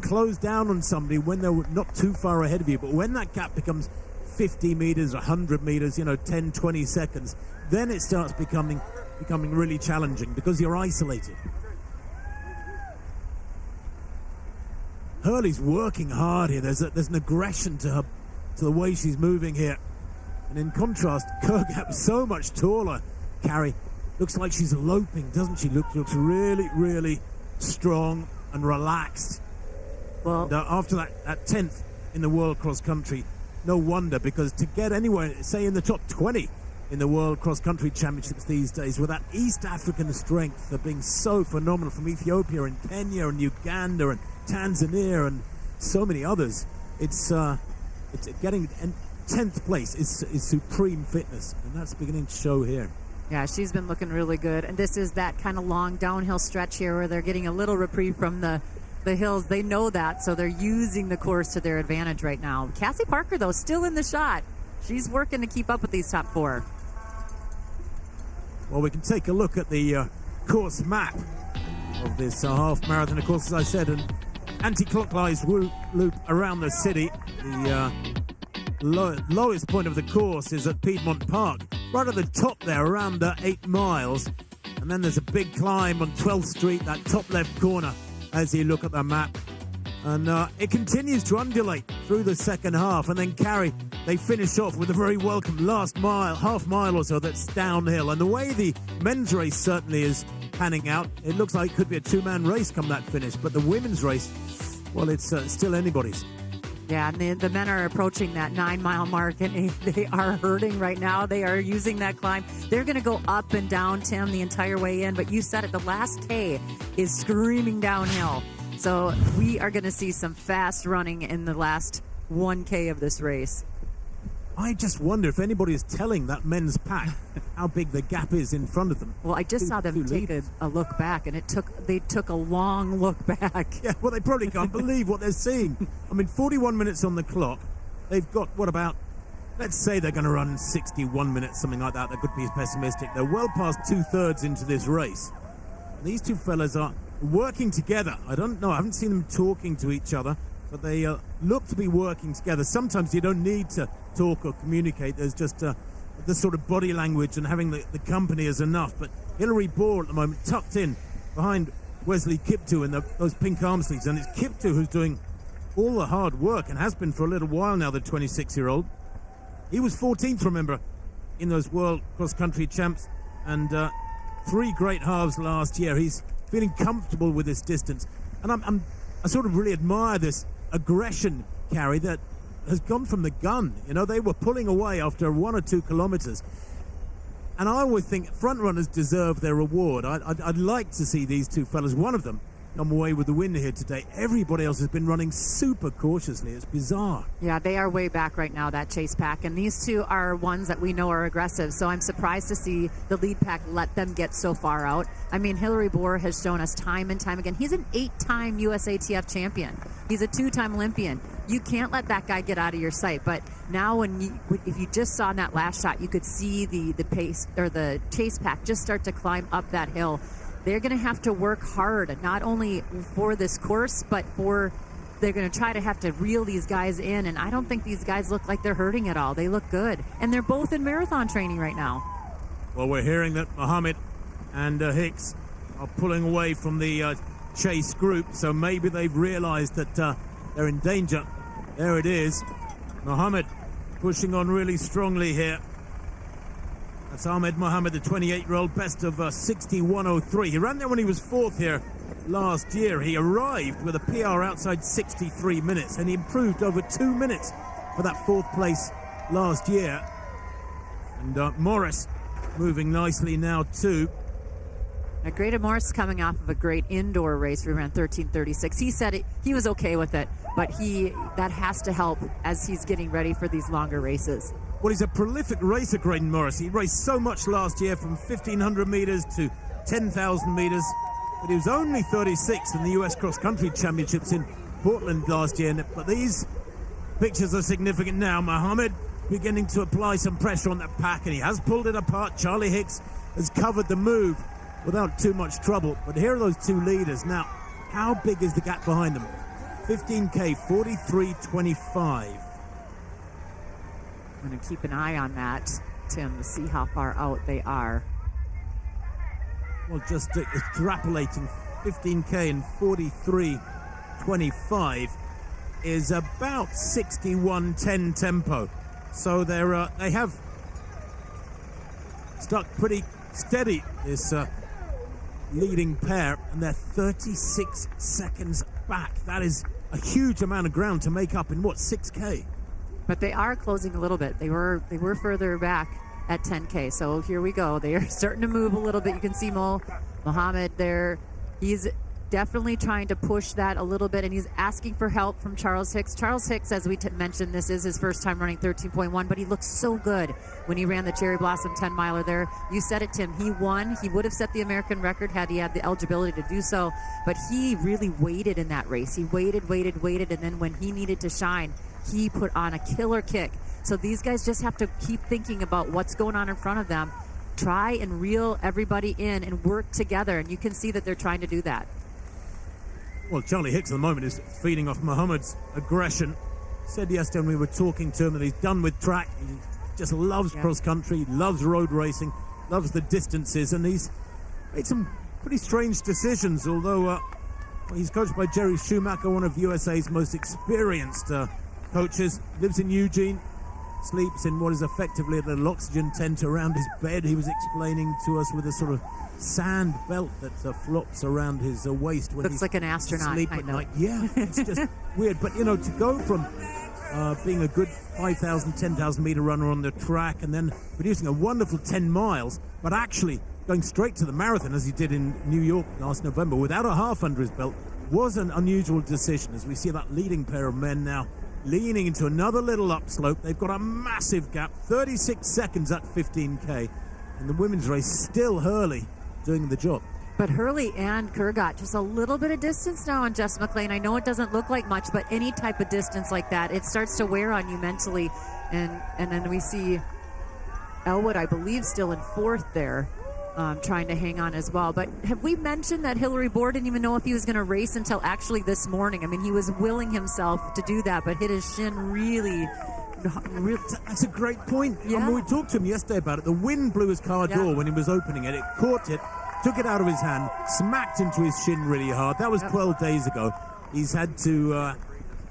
close down on somebody when they're not too far ahead of you. But when that gap becomes 50 meters, 100 meters, 10, 20 seconds, then it starts becoming really challenging because you're isolated. Hurley's working hard here. There's an aggression to the way she's moving here. And in contrast, Kurgap, so much taller. Carrie looks like she's eloping, doesn't she? Looks really, really strong and relaxed. Well, And, after that 10th in the World Cross Country, no wonder, because to get anywhere, say in the top 20 in the World Cross Country Championships these days, with that East African strength of being so phenomenal from Ethiopia and Kenya and Uganda and Tanzania and so many others, it's getting, and 10th place is supreme fitness, and that's beginning to show here. yeah, she's been looking really good. And this is that kind of long downhill stretch here where they're getting a little reprieve from the hills. They know that, so they're using the course to their advantage right now. Cassie Parker, though, still in the shot. She's working to keep up with these top 4. Well, we can take a look at the course map of this half marathon. Of course, as I said, an anti-clockwise loop around the city. The lowest point of the course is at Piedmont Park, right at the top there, around 8 miles. And then there's a big climb on 12th Street, that top left corner, as you look at the map. And it continues to undulate through the second half. And then Carrie, they finish off with a very welcome last mile, half mile or so, that's downhill. And the way the men's race certainly is panning out, it looks like it could be a 2-man race come that finish. But the women's race, well, it's still anybody's. Yeah, and the men are approaching that 9-mile mark, and they are hurting right now. They are using that climb. They're going to go up and down, Tim, the entire way in. But you said it, the last K is screaming downhill. So we are going to see some fast running in the last 1K of this race. I just wonder if anybody is telling that men's pack how big the gap is in front of them. Well, I just saw them take a look back, and they took a long look back. Yeah, well, they probably can't believe what they're seeing. I mean, 41 minutes on the clock. They've got, what, about let's say they're going to run 61 minutes, something like that. That could be pessimistic. They're well past 2/3 into this race. These two fellas are working together. I don't know. I haven't seen them talking to each other, but they look to be working together. Sometimes you don't need to talk or communicate. There's just this sort of body language and having the company is enough. But Hillary Bohr at the moment tucked in behind Wesley Kiptoo in those pink arm sleeves. And it's Kiptoo who's doing all the hard work and has been for a little while now, the 26-year-old. He was 14th, remember, in those World Cross-Country Champs, and 3 great halves last year. He's feeling comfortable with this distance. And I sort of really admire this aggression, Carrie, that has gone from the gun. You know, they were pulling away after 1 or 2 kilometers. And I always think front runners deserve their reward. I'd like to see these two fellas, one of them, come away with the win here today. Everybody else has been running super cautiously. It's bizarre. Yeah, they are way back right now, that chase pack. And these two are ones that we know are aggressive. So I'm surprised to see the lead pack let them get so far out. I mean, Hillary Bohr has shown us time and time again. He's an 8-time USATF champion. He's a 2-time Olympian. You can't let that guy get out of your sight. But now if you just saw in that last shot, you could see the pace or the chase pack just start to climb up that hill. They're going to have to work hard, not only for this course, but they're going to try to have to reel these guys in. And I don't think these guys look like they're hurting at all. They look good. And they're both in marathon training right now. Well, we're hearing that Mohammed and Hicks are pulling away from the chase group. So maybe they've realized that they're in danger. There it is. Mohammed pushing on really strongly here. That's Ahmed Mohammed, the 28-year-old, best of 61.03. He ran there when he was 4th here last year. He arrived with a PR outside 63 minutes, and he improved over 2 minutes for that 4th place last year. And Morris moving nicely now too. Now, Greta Morris coming off of a great indoor race. We ran 13:36. He said he was okay with it, but that has to help as he's getting ready for these longer races. Well, he's a prolific racer, Graydon Morris. He raced so much last year, from 1,500 meters to 10,000 meters, but he was only 36th in the US Cross Country Championships in Portland last year. But these pictures are significant now. Mohammed beginning to apply some pressure on that pack, and he has pulled it apart. Charlie Hicks has covered the move without too much trouble. But here are those two leaders. Now, how big is the gap behind them? 15K, 43.25. I'm going to keep an eye on that, Tim, to see how far out they are. Well, just extrapolating 15K and 43.25 is about 61.10 tempo. So they have stuck pretty steady, this leading pair, and they're 36 seconds back. That is a huge amount of ground to make up in, 6K? But they are closing a little bit. They were further back at 10K. So here we go. They are starting to move a little bit. You can see Mohammed there. He's definitely trying to push that a little bit, and he's asking for help from Charles Hicks. Charles Hicks, as we mentioned, this is his first time running 13.1, but he looked so good when he ran the Cherry Blossom 10-miler there. You said it, Tim. He won. He would have set the American record had he had the eligibility to do so, but he really waited in that race. He waited, and then when he needed to shine, he put on a killer kick. So these guys just have to keep thinking about what's going on in front of them, try and reel everybody in and work together, and you can see that they're trying to do that. Well, Charlie Hicks at the moment is feeding off Mohammed's aggression. Said yesterday when we were talking to him that he's done with track. He just loves cross-country, loves road racing, loves the distances, and he's made some pretty strange decisions, although he's coached by Jerry Schumacher, one of USA's most experienced coaches. Lives in Eugene, sleeps in what is effectively a little oxygen tent around his bed. He was explaining to us with a sort of sand belt that flops around his waist when looks like an astronaut. Sleep at night. Yeah, it's just weird. But to go from being a good 5,000, 10,000 meter runner on the track and then producing a wonderful 10 miles, but actually going straight to the marathon as he did in New York last November without a half under his belt was an unusual decision. As we see that leading pair of men now leaning into another little upslope. They've got a massive gap, 36 seconds at 15K. And the women's race, still Hurley doing the job. But Hurley and Kurgat, just a little bit of distance now on Jess McLean. I know it doesn't look like much, but any type of distance like that, it starts to wear on you mentally. And then we see Elwood, I believe, still in fourth there, trying to hang on as well. But have we mentioned that Hillary Bohr didn't even know if he was going to race until actually this morning? I mean, he was willing himself to do that, but hit his shin really. That's a great point. Yeah. We talked to him yesterday about it. The wind blew his car door when he was opening it. It caught it, took it out of his hand, smacked into his shin really hard. That was 12 days ago. He's had to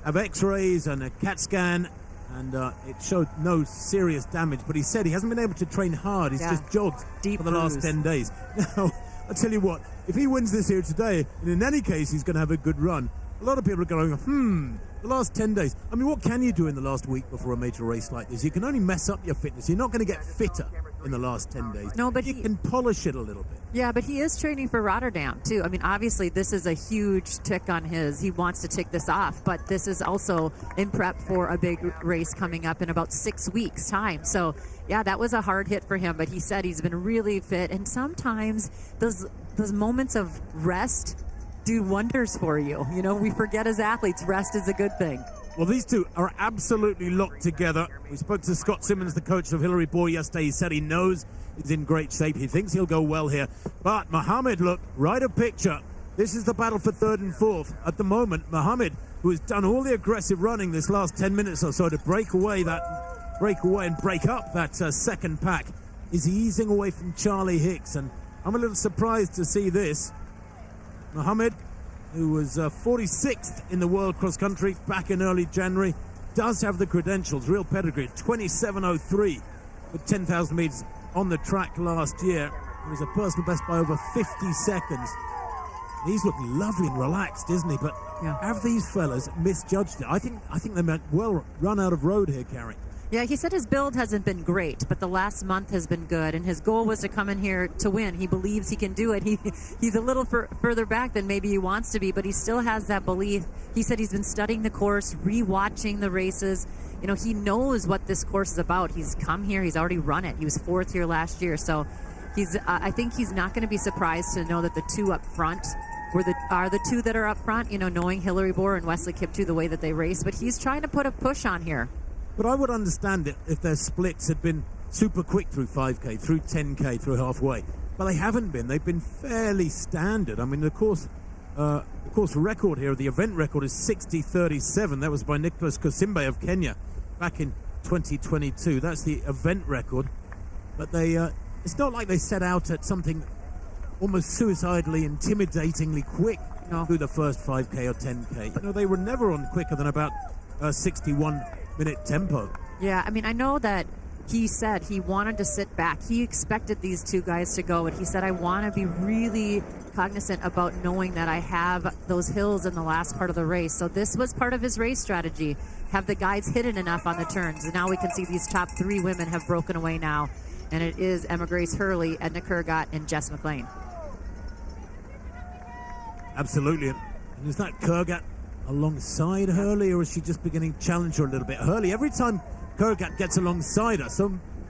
have x-rays and a CAT scan, and it showed no serious damage. But he said he hasn't been able to train hard. He's just jogged Deep for the last bruise. 10 days. Now, I'll tell you what, if he wins this here today, and in any case he's going to have a good run, a lot of people are going, the last 10 days. I mean, what can you do in the last week before a major race like this? You can only mess up your fitness. You're not going to get fitter in the last 10 days. No, but you can polish it a little bit. Yeah, but he is training for Rotterdam, too. I mean, obviously, this is a huge tick on his. He wants to tick this off, but this is also in prep for a big race coming up in about 6 weeks' time. So, yeah, that was a hard hit for him, but he said he's been really fit. And sometimes those moments of rest do wonders for you. You know, we forget as athletes, rest is a good thing. Well, these two are absolutely locked together. We spoke to Scott Simmons, the coach of Hillary Bohr, yesterday. He said he knows he's in great shape. He thinks he'll go well here. But Mohammed, look, write a picture. This is the battle for third and fourth. At the moment, Mohammed, who has done all the aggressive running this last 10 minutes or so to break away and break up that second pack, is easing away from Charlie Hicks. And I'm a little surprised to see this. Mohammed, who was 46th in the world cross country back in early January, does have the credentials, real pedigree, 27:03 with 10,000 meters on the track last year. It was a personal best by over 50 seconds. He's looking lovely and relaxed, isn't he? But have these fellas misjudged it? I think they meant well run out of road here, Carrie. Yeah, he said his build hasn't been great, but the last month has been good, and his goal was to come in here to win. He believes he can do it. He's a little further back than maybe he wants to be, but he still has that belief. He said he's been studying the course, re-watching the races. You know, he knows what this course is about. He's come here. He's already run it. He was fourth here last year, so I think he's not going to be surprised to know that the two up front are the two that are up front, you know, knowing Hillary Bohr and Wesley Kiptoo the way that they race, but he's trying to put a push on here. But I would understand it if their splits had been super quick through 5K, through 10K, through halfway. But they haven't been. They've been fairly standard. I mean, the course record here, the event record is 60:37. That was by Nicholas Kosimbe of Kenya back in 2022. That's the event record. But it's not like they set out at something almost suicidally, intimidatingly quick through the first 5K or 10K. You know, they were never on quicker than about 61-minute tempo. Yeah, I mean, I know that he said he wanted to sit back. He expected these two guys to go, and he said, I want to be really cognizant about knowing that I have those hills in the last part of the race. So this was part of his race strategy. Have the guys hit it enough on the turns. And now we can see these top three women have broken away now. And it is Emma Grace Hurley, Edna Kurgat, and Jess McLean. Absolutely. And is that Kurgat alongside Hurley, or is she just beginning to challenge her a little bit? Hurley, every time Kurgat gets alongside her,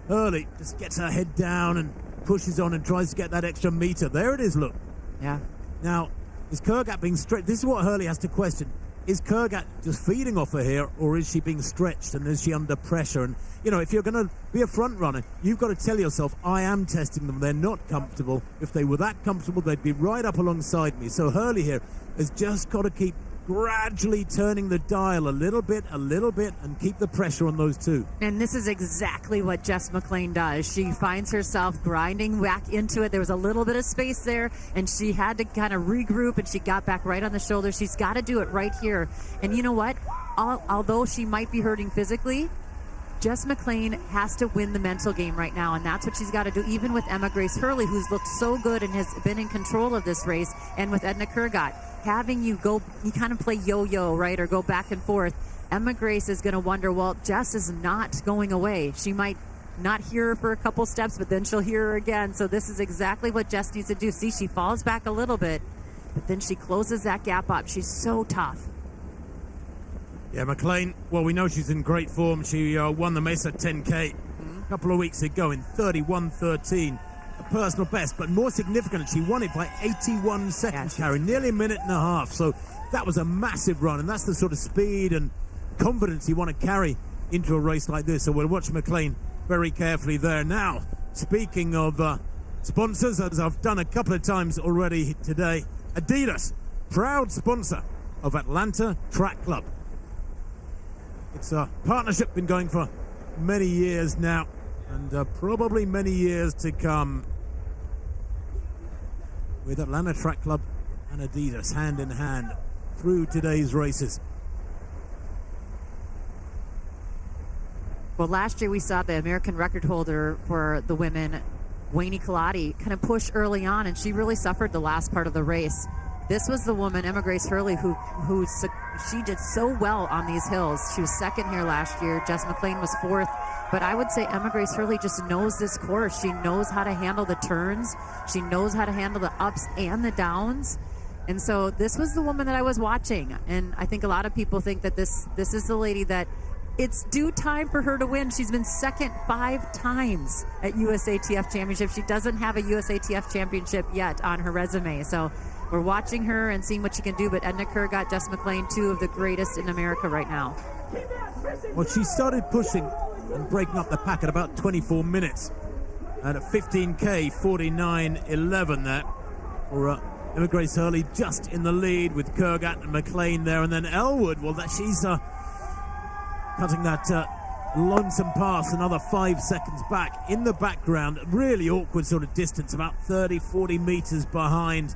Hurley just gets her head down and pushes on and tries to get that extra meter. There it is, look. Yeah. Now, is Kurgat being stretched? This is what Hurley has to question. Is Kurgat just feeding off her here, or is she being stretched and is she under pressure? And, you know, if you're going to be a front runner, you've got to tell yourself, I am testing them. They're not comfortable. If they were that comfortable, they'd be right up alongside me. So Hurley here has just got to keep gradually turning the dial a little bit, and keep the pressure on those two. And this is exactly what Jess McLean does. She finds herself grinding back into it. There was a little bit of space there, and she had to kind of regroup, and she got back right on the shoulder. She's got to do it right here. And you know what? Although she might be hurting physically, Jess McLean has to win the mental game right now, and that's what she's got to do, even with Emma Grace Hurley, who's looked so good and has been in control of this race, and with Edna Kurgat. Having you kind of play yo-yo, right, or go back and forth. Emma Grace is going to wonder, well, Jess is not going away. She might not hear her for a couple steps, but then she'll hear her again. So this is exactly what Jess needs to do. See, she falls back a little bit, but then she closes that gap up. She's so tough. Yeah, McLean, well, we know she's in great form. She won the Mesa 10K a couple of weeks ago in 31:13. A personal best, but more significant, she won it by 81 seconds, Carrie, nearly a minute and a half. So that was a massive run, and that's the sort of speed and confidence you want to carry into a race like this. So we'll watch McLean very carefully there. Now, speaking of sponsors, as I've done a couple of times already today, Adidas, proud sponsor of Atlanta Track Club. It's a partnership been going for many years now, and probably many years to come, with Atlanta Track Club and Adidas hand in hand through today's races. Well, last year we saw the American record holder for the women, Wayne Colati, kind of push early on, and she really suffered the last part of the race. This was the woman, Emma Grace Hurley, who she did so well on these hills. She was second here last year. Jess McLean was fourth. But I would say Emma Grace Hurley just knows this course. She knows how to handle the turns. She knows how to handle the ups and the downs. And so this was the woman that I was watching. And I think a lot of people think that this is the lady that it's due time for her to win. She's been second 5 times at USATF Championships. She doesn't have a USATF Championship yet on her resume. So we're watching her and seeing what she can do. But Edna Kurgat, Jess McLean, 2 of the greatest in America right now. Well, she started pushing and breaking up the pack at about 24 minutes. And at 15K, 49.11 there for Emma Grace Hurley, just in the lead with Kurgat and McLean there. And then Elwood, well, she's cutting that lonesome pass another 5 seconds back in the background. Really awkward sort of distance, about 30, 40 meters behind,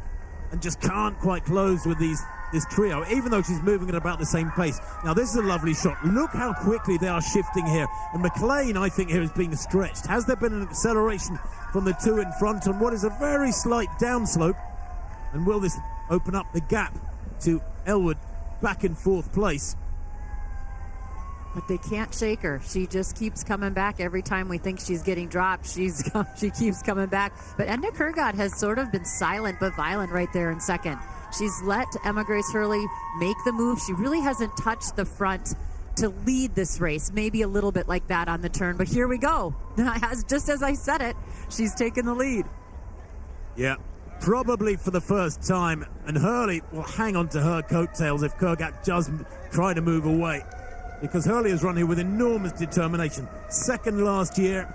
and just can't quite close with this trio, even though she's moving at about the same pace. Now, this is a lovely shot. Look how quickly they are shifting here. And McLean, I think, here is being stretched. Has there been an acceleration from the 2 in front on what is a very slight downslope? And will this open up the gap to Elwood back in 4th place? But they can't shake her. She just keeps coming back every time we think she's getting dropped. She keeps coming back. But Edna Kurgat has sort of been silent but violent right there in second. She's let Emma Grace Hurley make the move. She really hasn't touched the front to lead this race. Maybe a little bit like that on the turn. But here we go. Just as I said it, she's taken the lead. Yeah, probably for the first time. And Hurley will hang on to her coattails if Kurgat does try to move away, because Hurley has run here with enormous determination. Second last year,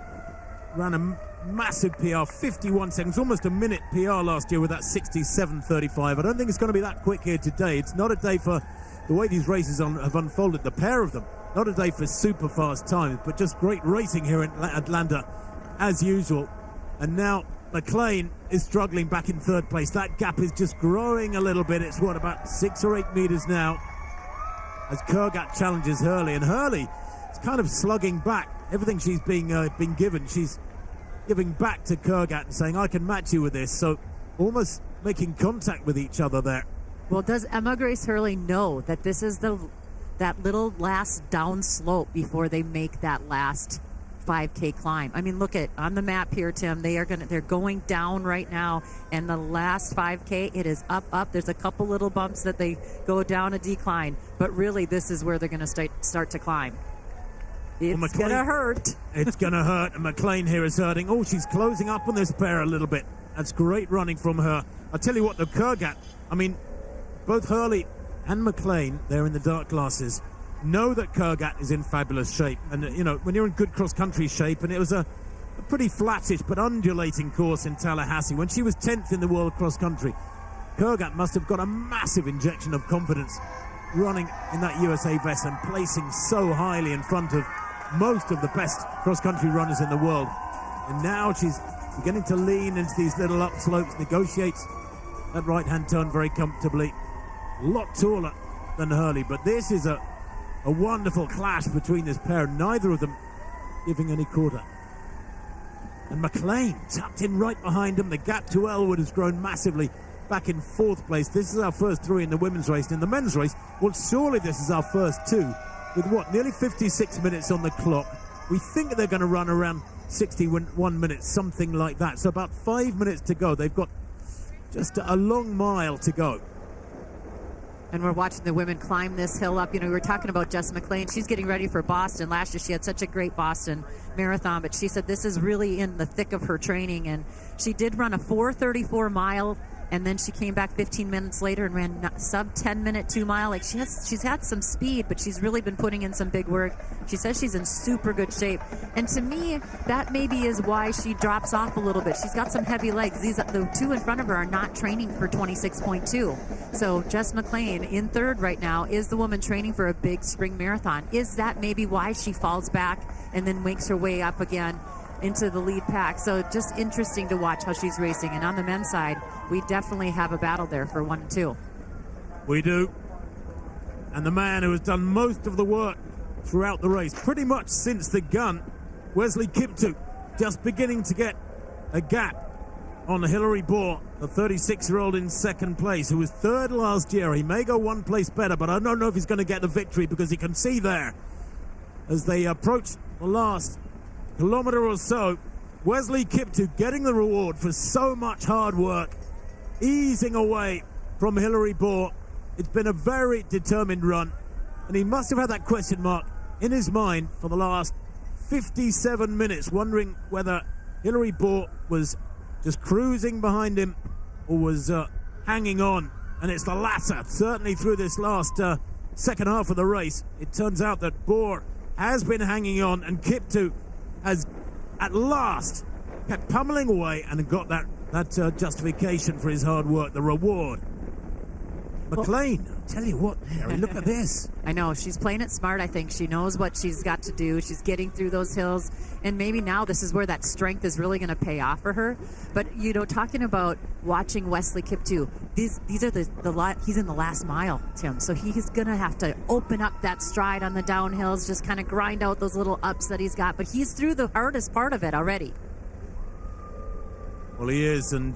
ran a massive PR, 51 seconds, almost a minute PR last year with that 67.35. I don't think it's going to be that quick here today. It's not a day for the way these races have unfolded, the pair of them. Not a day for super fast times, but just great racing here in Atlanta as usual. And now McLean is struggling back in 3rd place. That gap is just growing a little bit. It's about 6 or 8 meters now as Kurgat challenges Hurley, and Hurley is kind of slugging back everything she's been given. She's giving back to Kurgat and saying, I can match you with this. So almost making contact with each other there. Well, does Emma Grace Hurley know that this is that little last down slope before they make that last 5K climb? I mean, look at on the map here, Tim. They're going down right now, and the last 5K, it is up. There's a couple little bumps that they go down a decline, but really this is where they're going to start to climb. It's going to hurt. It's going to hurt, and McLean here is hurting. Oh, she's closing up on this pair a little bit. That's great running from her. I'll tell you what, the Kurgat, I mean, both Hurley and McLean, they're in the dark glasses, know that Kurgat is in fabulous shape. And, you know, when you're in good cross-country shape, and it was a pretty flattish but undulating course in Tallahassee, when she was 10th in the world cross-country, Kurgat must have got a massive injection of confidence running in that USA vest and placing so highly in front of most of the best cross-country runners in the world. And now she's beginning to lean into these little upslopes, negotiates that right-hand turn very comfortably. A lot taller than Hurley, but this is a wonderful clash between this pair, neither of them giving any quarter. And McLean tucked in right behind him. The gap to Elwood has grown massively, back in 4th place. This is our first 3 in the women's race. In the men's race, well, surely this is our first 2, with nearly 56 minutes on the clock. We think they're going to run around 61 minutes, something like that. So about 5 minutes to go. They've got just a long mile to go. And we're watching the women climb this hill up. You know, we were talking about Jess McLean. She's getting ready for Boston. Last year she had such a great Boston Marathon, but she said this is really in the thick of her training. And she did run a 4:34 mile And then she came back 15 minutes later and ran sub 10-minute 2 mile. Like she's had some speed, but she's really been putting in some big work. She says she's in super good shape. And to me, that maybe is why she drops off a little bit. She's got some heavy legs. The two in front of her are not training for 26.2. So Jess McLean in third right now is the woman training for a big spring marathon. Is that maybe why she falls back and then makes her way up again into the lead pack? So just interesting to watch how she's racing. And on the men's side, we definitely have a battle there for 1 and 2. We do. And the man who has done most of the work throughout the race, pretty much since the gun, Wesley Kiptoo, just beginning to get a gap on Hillary Bohr, the 36-year-old in second place, who was third last year. He may go one place better, but I don't know if he's going to get the victory, because you can see there, as they approach the last kilometer or so, Wesley Kiptoo getting the reward for so much hard work, easing away from Hillary Bohr. It's been a very determined run, and he must have had that question mark in his mind for the last 57 minutes, wondering whether Hillary Bohr was just cruising behind him or was hanging on. And it's the latter, certainly through this last second half of the race. It turns out that Bohr has been hanging on, and Kiptoo has at last kept pummeling away and got that justification for his hard work, the reward. McLean, I'll tell you what, Harry, look at this. I know, she's playing it smart, I think. She knows what she's got to do. She's getting through those hills, and maybe now this is where that strength is really going to pay off for her. But, talking about watching Wesley Kiptoo, these are he's in the last mile, Tim, so he's going to have to open up that stride on the downhills, just kind of grind out those little ups that he's got. But he's through the hardest part of it already. Well, he is, and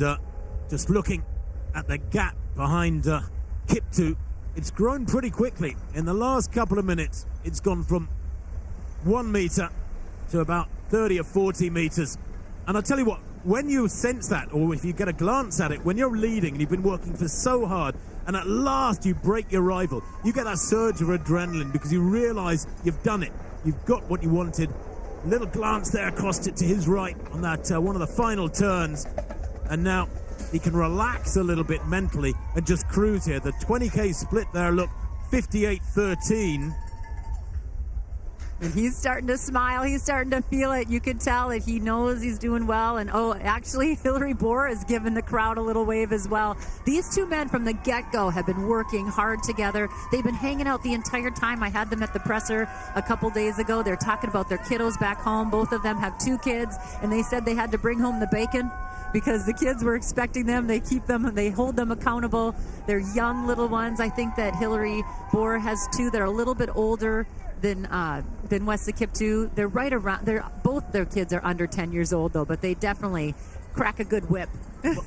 just looking at the gap behind Kiptoo, it's grown pretty quickly. In the last couple of minutes, it's gone from 1 meter to about 30 or 40 meters. And I'll tell you what, when you sense that, or if you get a glance at it, when you're leading and you've been working for so hard, and at last you break your rival, you get that surge of adrenaline because you realize you've done it. You've got what you wanted. A little glance there across it to his right on that one of the final turns. And now he can relax a little bit mentally and just cruise here. The 20K split there, look, 58.13. And he's starting to smile. He's starting to feel it. You can tell that he knows he's doing well. And, actually, Hillary Bohr has given the crowd a little wave as well. These two men from the get-go have been working hard together. They've been hanging out the entire time. I had them at the presser a couple days ago. They're talking about their kiddos back home. Both of them have 2 kids, and they said they had to bring home the bacon because the kids were expecting them. They keep them, and they hold them accountable. They're young little ones. I think that Hillary Bohr has 2 that are a little bit older than Wesley Kiptoo. They're right around. Both their kids are under 10 years old though, but they definitely crack a good whip.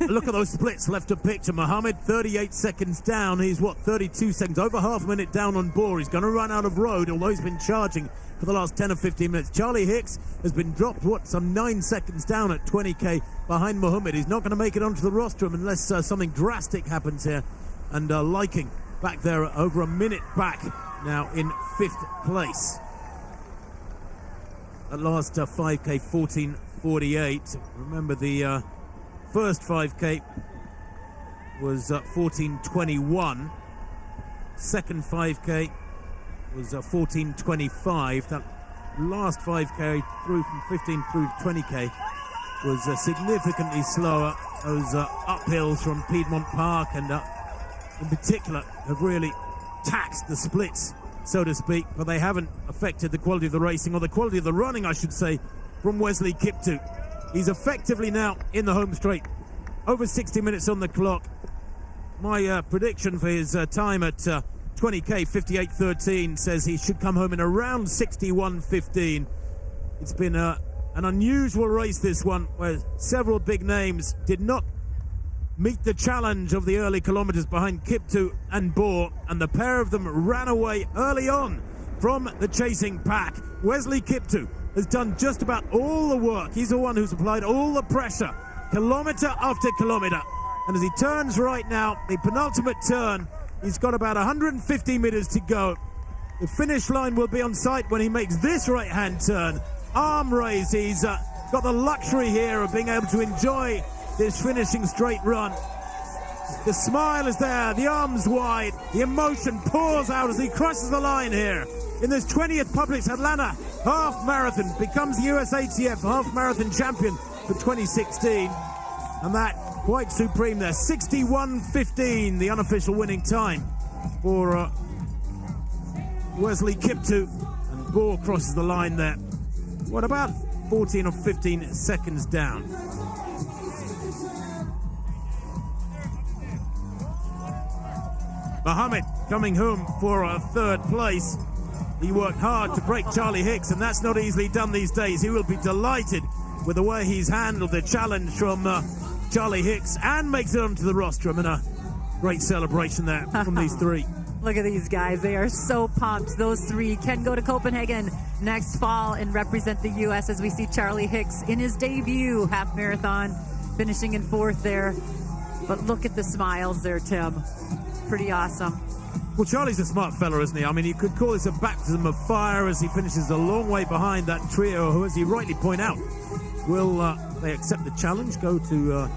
Look at those splits left of picture. Mohammed 38 seconds down. He's 32 seconds, over half a minute down on Bohr. He's going to run out of road, although he's been charging for the last 10 or 15 minutes. Charlie Hicks has been dropped some 9 seconds down at 20k behind Mohammed. He's not going to make it onto the rostrum unless something drastic happens here. And Liking back there over a minute back, now in 5th place. At last 5k 14:48. Remember the first 5k was 14:21. Second 5k was 14:25. That last 5k through from 15 through 20k was significantly slower. Those uphills from Piedmont Park and in particular have really taxed the splits, so to speak, but they haven't affected the quality of the racing, or the quality of the running, I should say, from Wesley Kiptoo. He's effectively now in the home straight. Over 60 minutes on the clock. My prediction for his time at 20k, 58.13, says he should come home in around 61.15. It's been an unusual race, this one, where several big names did not meet the challenge of the early kilometers behind Kiptoo and Bohr, and the pair of them ran away early on from the chasing pack. Wesley Kiptoo has done just about all the work. He's the one who's applied all the pressure, kilometer after kilometer. And as he turns right now, the penultimate turn, he's got about 150 meters to go. The finish line will be on sight when he makes this right-hand turn. Arm raised, he's got the luxury here of being able to enjoy this finishing straight run. The smile is there, the arms wide, the emotion pours out as he crosses the line here. In this 20th Publix Atlanta Half Marathon, becomes the USATF Half Marathon Champion for 2016. And that, quite supreme there, 61:15, the unofficial winning time for Wesley Kiptoo. And Bohr crosses the line there. What, about 14 or 15 seconds down. Mohammed coming home for a third place. He worked hard to break Charlie Hicks, and that's not easily done these days. He will be delighted with the way he's handled the challenge from Charlie Hicks, and makes it onto the rostrum in a great celebration there from these three. Look at these guys. They are so pumped. Those three can go to Copenhagen next fall and represent the U.S. as we see Charlie Hicks in his debut half marathon, finishing in 4th there. But look at the smiles there, Tim. Pretty awesome. Well, Charlie's a smart fella, isn't he? I mean, you could call this a baptism of fire as he finishes a long way behind that trio who, as you rightly point out, will they accept the challenge, go to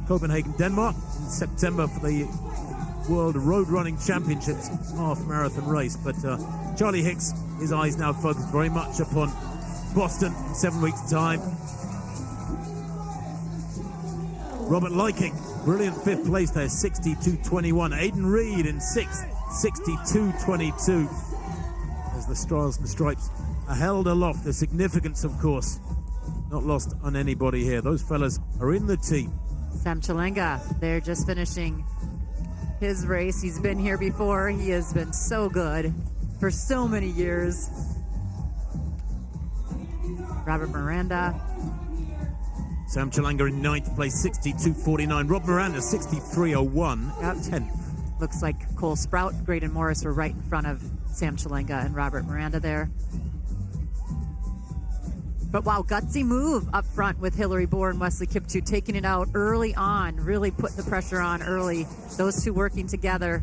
Copenhagen, Denmark in September for the World Road Running Championships half marathon race. But Charlie Hicks, his eyes now focused very much upon Boston in 7 weeks' time. Robert Liking, brilliant 5th place there, 62.21. Aidan Reed in 6th, 62.22. As the Stars and Stripes are held aloft. The significance, of course, not lost on anybody here. Those fellas are in the team. Sam Chalenga, they're just finishing his race. He's been here before. He has been so good for so many years. Robert Miranda. Sam Chalenga in 9th place, 62.49. Rob Miranda, 63.01, Yep. 10th. Looks like Cole Sprout, Graydon Morris were right in front of Sam Chalenga and Robert Miranda there. But wow, gutsy move up front with Hillary Bohr and Wesley Kiptoo, taking it out early on, really putting the pressure on early. Those two working together.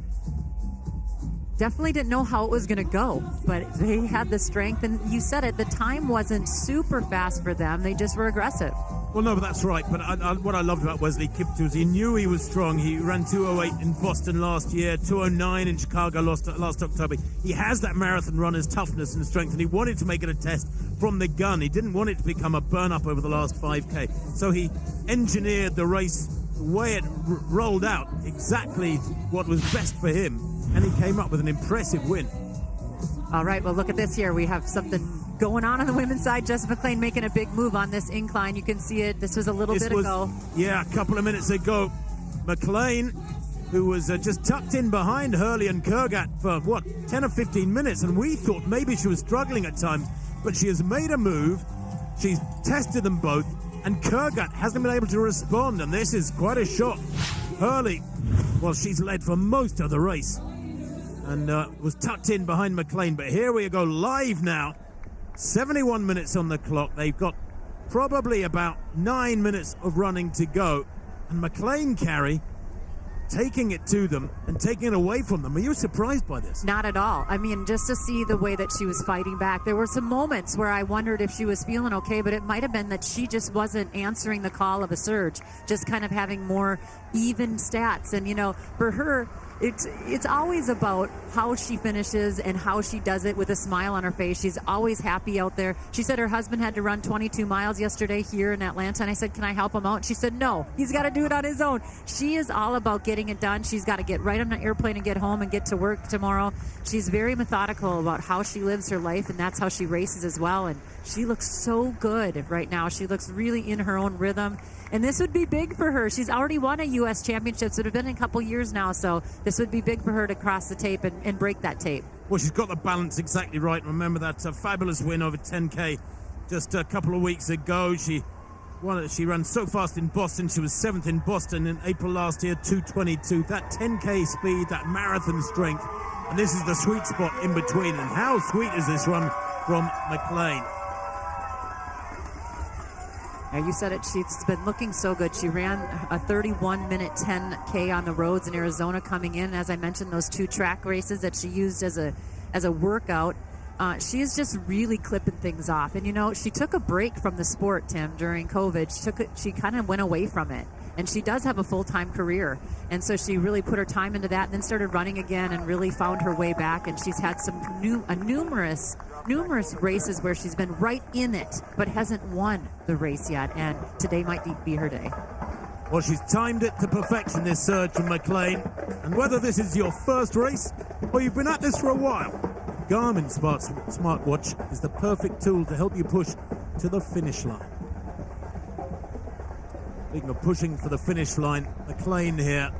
Definitely didn't know how it was going to go, but they had the strength, and you said it, the time wasn't super fast for them. They just were aggressive. Well, no, but that's right. But what I loved about Wesley Kiptoo is he knew he was strong. He ran 2:08 in Boston last year, 2:09 in Chicago last October. He has that marathon runner's toughness and strength, and he wanted to make it a test from the gun. He didn't want it to become a burn-up over the last 5K. So he engineered the race the way it rolled out, exactly what was best for him, and he came up with an impressive win. All right, well, look at this here. We have something going on the women's side. Jess McLean making a big move on this incline. You can see it. This was a little bit ago. Yeah, a couple of minutes ago. McLean, who was just tucked in behind Hurley and Kurgat for, 10 or 15 minutes, and we thought maybe she was struggling at times, but she has made a move. She's tested them both, and Kurgat hasn't been able to respond, and this is quite a shock. Hurley, well, she's led for most of the race, and was tucked in behind McLean. But here we go live now. 71 minutes on the clock. They've got probably about 9 minutes of running to go. And McLean, Carrie, taking it to them and taking it away from them. Are you surprised by this? Not at all. I mean, just to see the way that she was fighting back. There were some moments where I wondered if she was feeling okay, but it might have been that she just wasn't answering the call of a surge, just kind of having more even stats. And, for her, it's always about how she finishes and how she does it with a smile on her face. She's always happy out there. She said her husband had to run 22 miles yesterday here in Atlanta, and I said, can I help him out? She said, no, he's got to do it on his own. She is all about getting it done. She's got to get right on an airplane and get home and get to work tomorrow. She's very methodical about how she lives her life, and that's how she races as well. And she looks so good right now. She looks really in her own rhythm. And this would be big for her. She's already won a U.S. Championships. It would have been a couple years now, so this would be big for her to cross the tape and break that tape. Well, she's got the balance exactly right. Remember that fabulous win over 10K just a couple of weeks ago. She ran so fast in Boston. She was 7th in Boston in April last year, 2:22. That 10K speed, that marathon strength, and this is the sweet spot in between. And how sweet is this run from McLean? Yeah, you said it. She's been looking so good. She ran a 31-minute 10K on the roads in Arizona coming in. As I mentioned, those 2 track races that she used as a workout. She is just really clipping things off. And, she took a break from the sport, Tim, during COVID. She kind of went away from it. And she does have a full-time career. And so she really put her time into that and then started running again and really found her way back. And she's had some numerous races where she's been right in it, but hasn't won the race yet. And today might be her day. Well, she's timed it to perfection, this surge from McLean. And whether this is your first race or you've been at this for a while, Garmin smartwatch is the perfect tool to help you push to the finish line. Speaking of pushing for the finish line, McLean here,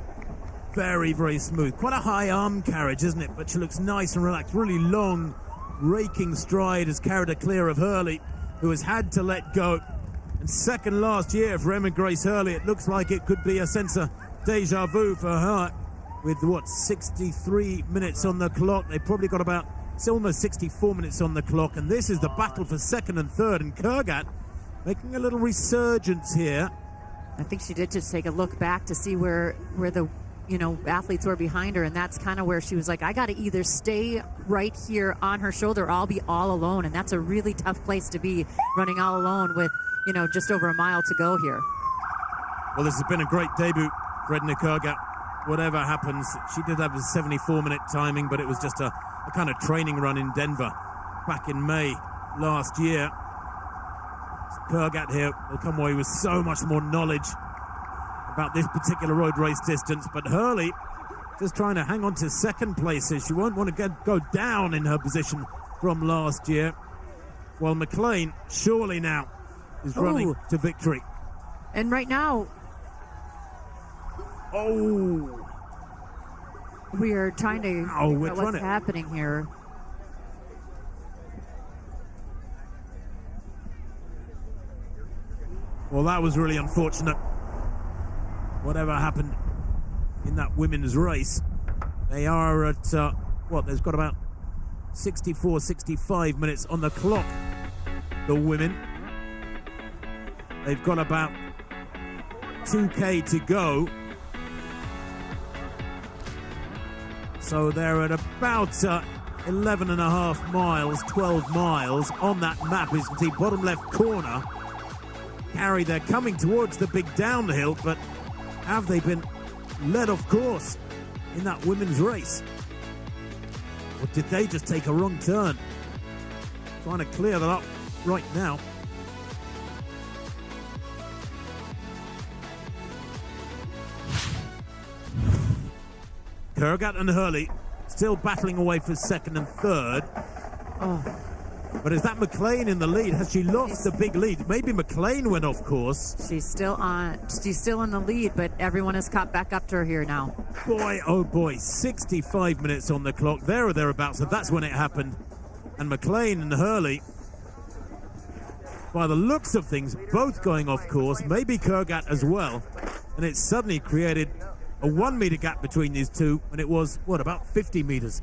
very, very smooth. Quite a high arm carriage, isn't it? But she looks nice and relaxed. Really long, raking stride has carried her clear of Hurley, who has had to let go. And second last year for Emma Grace Hurley, it looks like it could be a sense of deja vu for her. With, 63 minutes on the clock. They've probably got about almost 64 minutes on the clock. And this is the battle for second and third. And Kurgat making a little resurgence here. I think she did just take a look back to see where the athletes were behind her, and that's kind of where she was like, I got to either stay right here on her shoulder or I'll be all alone. And that's a really tough place to be, running all alone with just over a mile to go here. Well, this has been a great debut for Edna Kurgat. Whatever happens, she did have a 74-minute timing, but it was just a kind of training run in Denver back in May last year. Kurgat here will come away with so much more knowledge about this particular road race distance, but Hurley just trying to hang on to second place here. She won't want to go down in her position from last year, while McLean surely now is running to victory. And right now, we are trying to figure out what's happening here. Well, that was really unfortunate. Whatever happened in that women's race. They are at, they've got about 64, 65 minutes on the clock, the women. They've got about 2K to go. So they're at about 11 and a half miles, 12 miles on that map. As you can see, bottom left corner. Carrie, they're coming towards the big downhill, but have they been led off course in that women's race? Or did they just take a wrong turn? Trying to clear that up right now. Kurgat and Hurley still battling away for second and third. But is that McLean in the lead? Has she lost the big lead? Maybe McLean went off course. She's still in the lead, but everyone has caught back up to her here now. Boy, oh boy, 65 minutes on the clock, there or thereabouts, so that's when it happened. And McLean and Hurley, by the looks of things, both going off course, maybe Kurgat as well. And it suddenly created a 1 meter gap between these two, and it was, about 50 meters.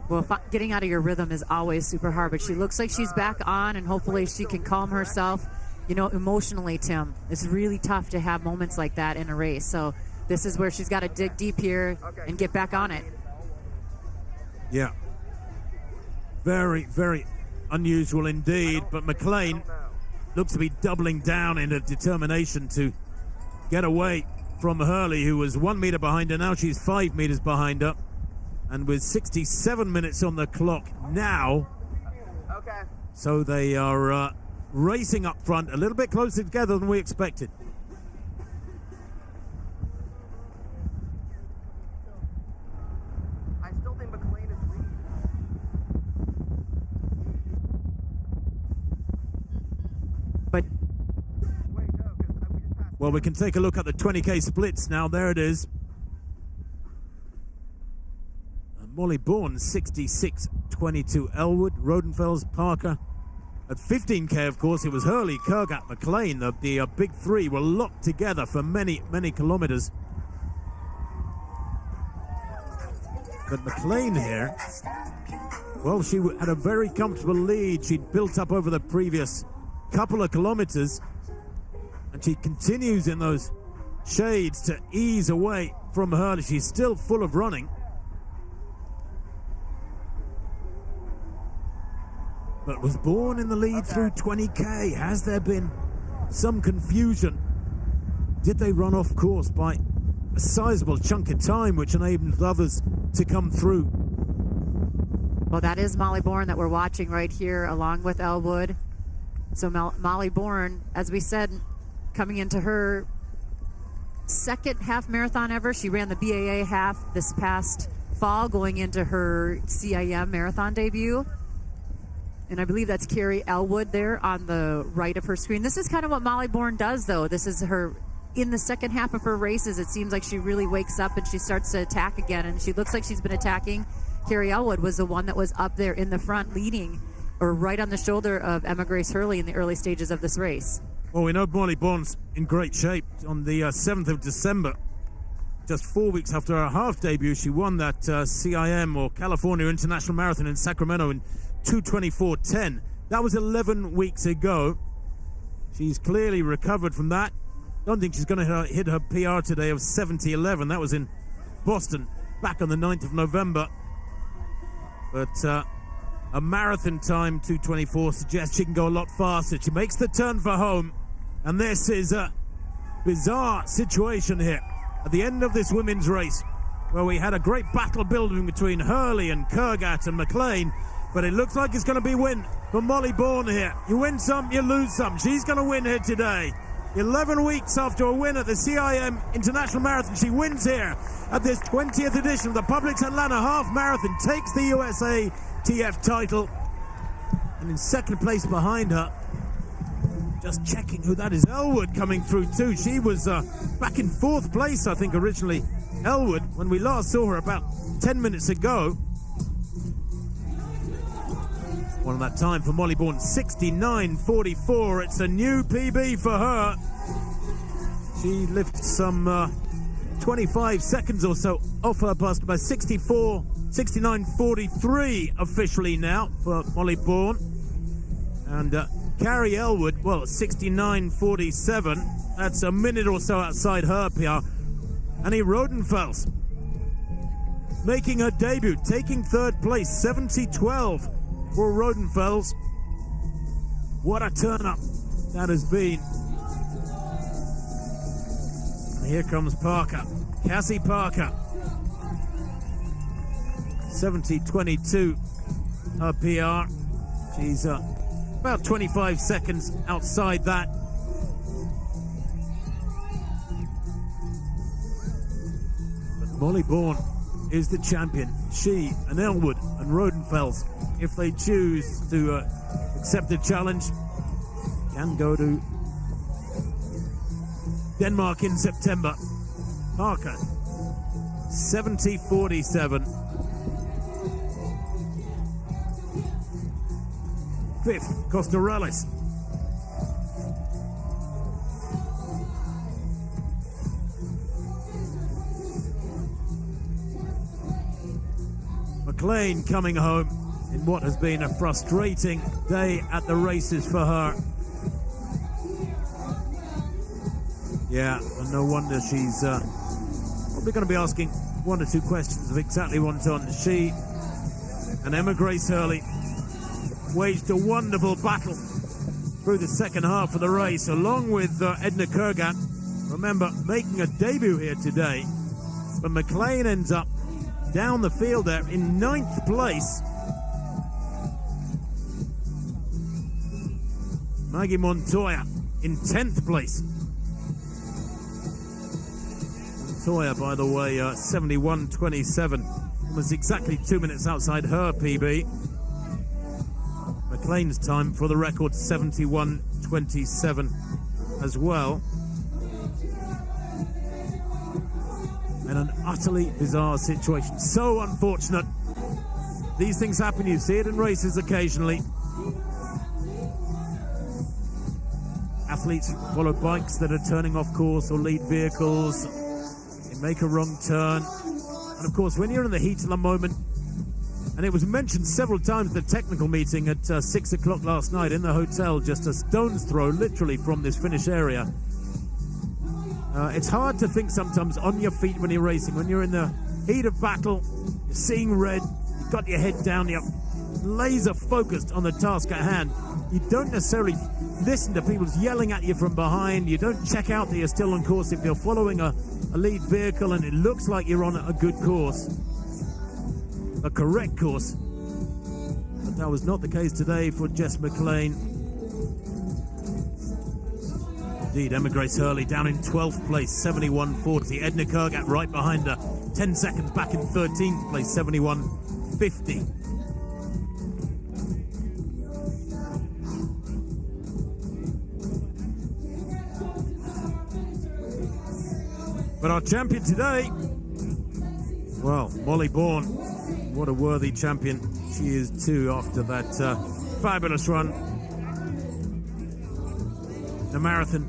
Well, getting out of your rhythm is always super hard, but she looks like she's back on, and hopefully she can calm herself. Emotionally, Tim, it's really tough to have moments like that in a race. So this is where she's got to dig deep here and get back on it. Yeah. Very, very unusual indeed, but McLean looks to be doubling down in her determination to get away from Hurley, who was 1 meter behind her. Now she's 5 meters behind her. And with 67 minutes on the clock now. Okay. So they are racing up front, a little bit closer together than we expected. I still think McLean is leading. But Wait, no, because we just passed. Well, we can take a look at the 20K splits now. There it is. Molly Bourne, 66.22. Elwood, Rodenfels, Parker. At 15K, of course, it was Hurley, Kurgat, McLean. The big three were locked together for many, many kilometers. But McLean here, well, she had a very comfortable lead. She'd built up over the previous couple of kilometers. And she continues in those shades to ease away from Hurley. She's still full of running. But was Bourne in the lead through 20K. Has there been some confusion. Did they run off course by a sizable chunk of time, which enabled others to come through? Well, that is Molly Bourne that we're watching right here, along with Elwood. So Molly Bourne, as we said, coming into her second half marathon ever. She ran the BAA half this past fall, going into her CIM marathon debut. And I believe that's Carrie Elwood there on the right of her screen. This is kind of what Molly Bourne does, though. This is her, in the second half of her races, it seems like she really wakes up and she starts to attack again. And she looks like she's been attacking. Carrie Elwood was the one that was up there in the front leading, or right on the shoulder of Emma Grace Hurley in the early stages of this race. Well, we know Molly Bourne's in great shape. On the 7th of December, just 4 weeks after her half debut, she won that CIM, or California International Marathon, in Sacramento in 2:24:10. That was 11 weeks ago. She's clearly recovered from that. Don't think she's going to hit her PR today of 70:11. That was in Boston back on the 9th of November. But a marathon time, 2:24, suggests she can go a lot faster. She makes the turn for home. And this is a bizarre situation here at the end of this women's race, where we had a great battle building between Hurley and Kurgat and McLean. But it looks like it's going to be win for Molly Bourne here. You win some, you lose some. She's going to win here today. 11 weeks after a win at the CIM International Marathon, she wins here at this 20th edition of the Publix Atlanta Half Marathon, takes the USATF title. And in second place behind her, just checking who that is, Elwood coming through too. She was back in 4th place, I think, originally, Elwood, when we last saw her about 10 minutes ago. One of that time for Molly Bourne, 69:44. It's a new PB for her. She lifts some 25 seconds or so off her bust, by 69:43 officially now for Molly Bourne. And Carrie Elwood, well, 69:47. That's a minute or so outside her PR. Annie Rodenfels making her debut, taking 3rd place, 70:12 for Rodenfels. What a turn-up that has been. And here comes Parker, Cassie Parker. 70:22 her PR. She's about 25 seconds outside that. But Molly Bourne is the champion. She and Elwood and Rodenfels, if they choose to accept the challenge, can go to Denmark in September. Parker, 70:47. 5th, Costarellis. McLean coming home in what has been a frustrating day at the races for her. Yeah, and no wonder she's probably going to be asking 1 or 2 questions of exactly what's on. She and Emma Grace Hurley waged a wonderful battle through the second half of the race, along with Edna Kurgat. Remember, making a debut here today. But McLean ends up down the field there in 9th place. Maggie Montoya in 10th place. Montoya, by the way, 71:27. Was exactly 2 minutes outside her PB. McLean's time, for the record, 71:27 as well. And an utterly bizarre situation. So unfortunate. These things happen. You see it in races occasionally. Athletes follow bikes that are turning off course or lead vehicles. They make a wrong turn. And of course, when you're in the heat of the moment, and it was mentioned several times at the technical meeting at 6 o'clock last night in the hotel, just a stone's throw literally from this finish area. It's hard to think sometimes on your feet when you're racing. When you're in the heat of battle, you're seeing red, you've got your head down, you're laser focused on the task at hand. You don't necessarily listen to people yelling at you from behind. You don't check out that you're still on course if you're following a lead vehicle and it looks like you're on a good course, a correct course. But that was not the case today for Jess McLean. Indeed, Emma Grace Hurley down in 12th place, 71.40. Edna Kurgat right behind her, 10 seconds back in 13th place, 71.50. But our champion today, well, Molly Bourne, what a worthy champion she is too after that fabulous run. The marathon,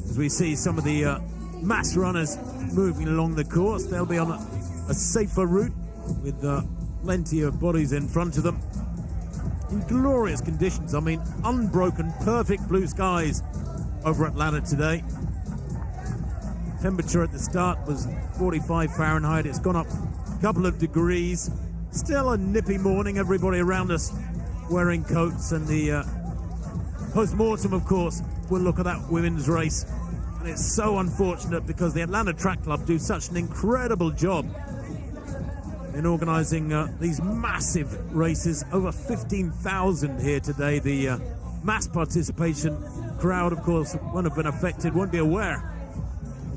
as we see some of the mass runners moving along the course, they'll be on a safer route with plenty of bodies in front of them. In glorious conditions, I mean, unbroken, perfect blue skies over Atlanta today. Temperature at the start was 45 Fahrenheit. It's gone up a couple of degrees. Still a nippy morning. Everybody around us wearing coats. And the post-mortem, of course, will look at that women's race. And it's so unfortunate because the Atlanta Track Club do such an incredible job in organising these massive races. Over 15,000 here today. The mass participation crowd, of course, won't have been affected, won't be aware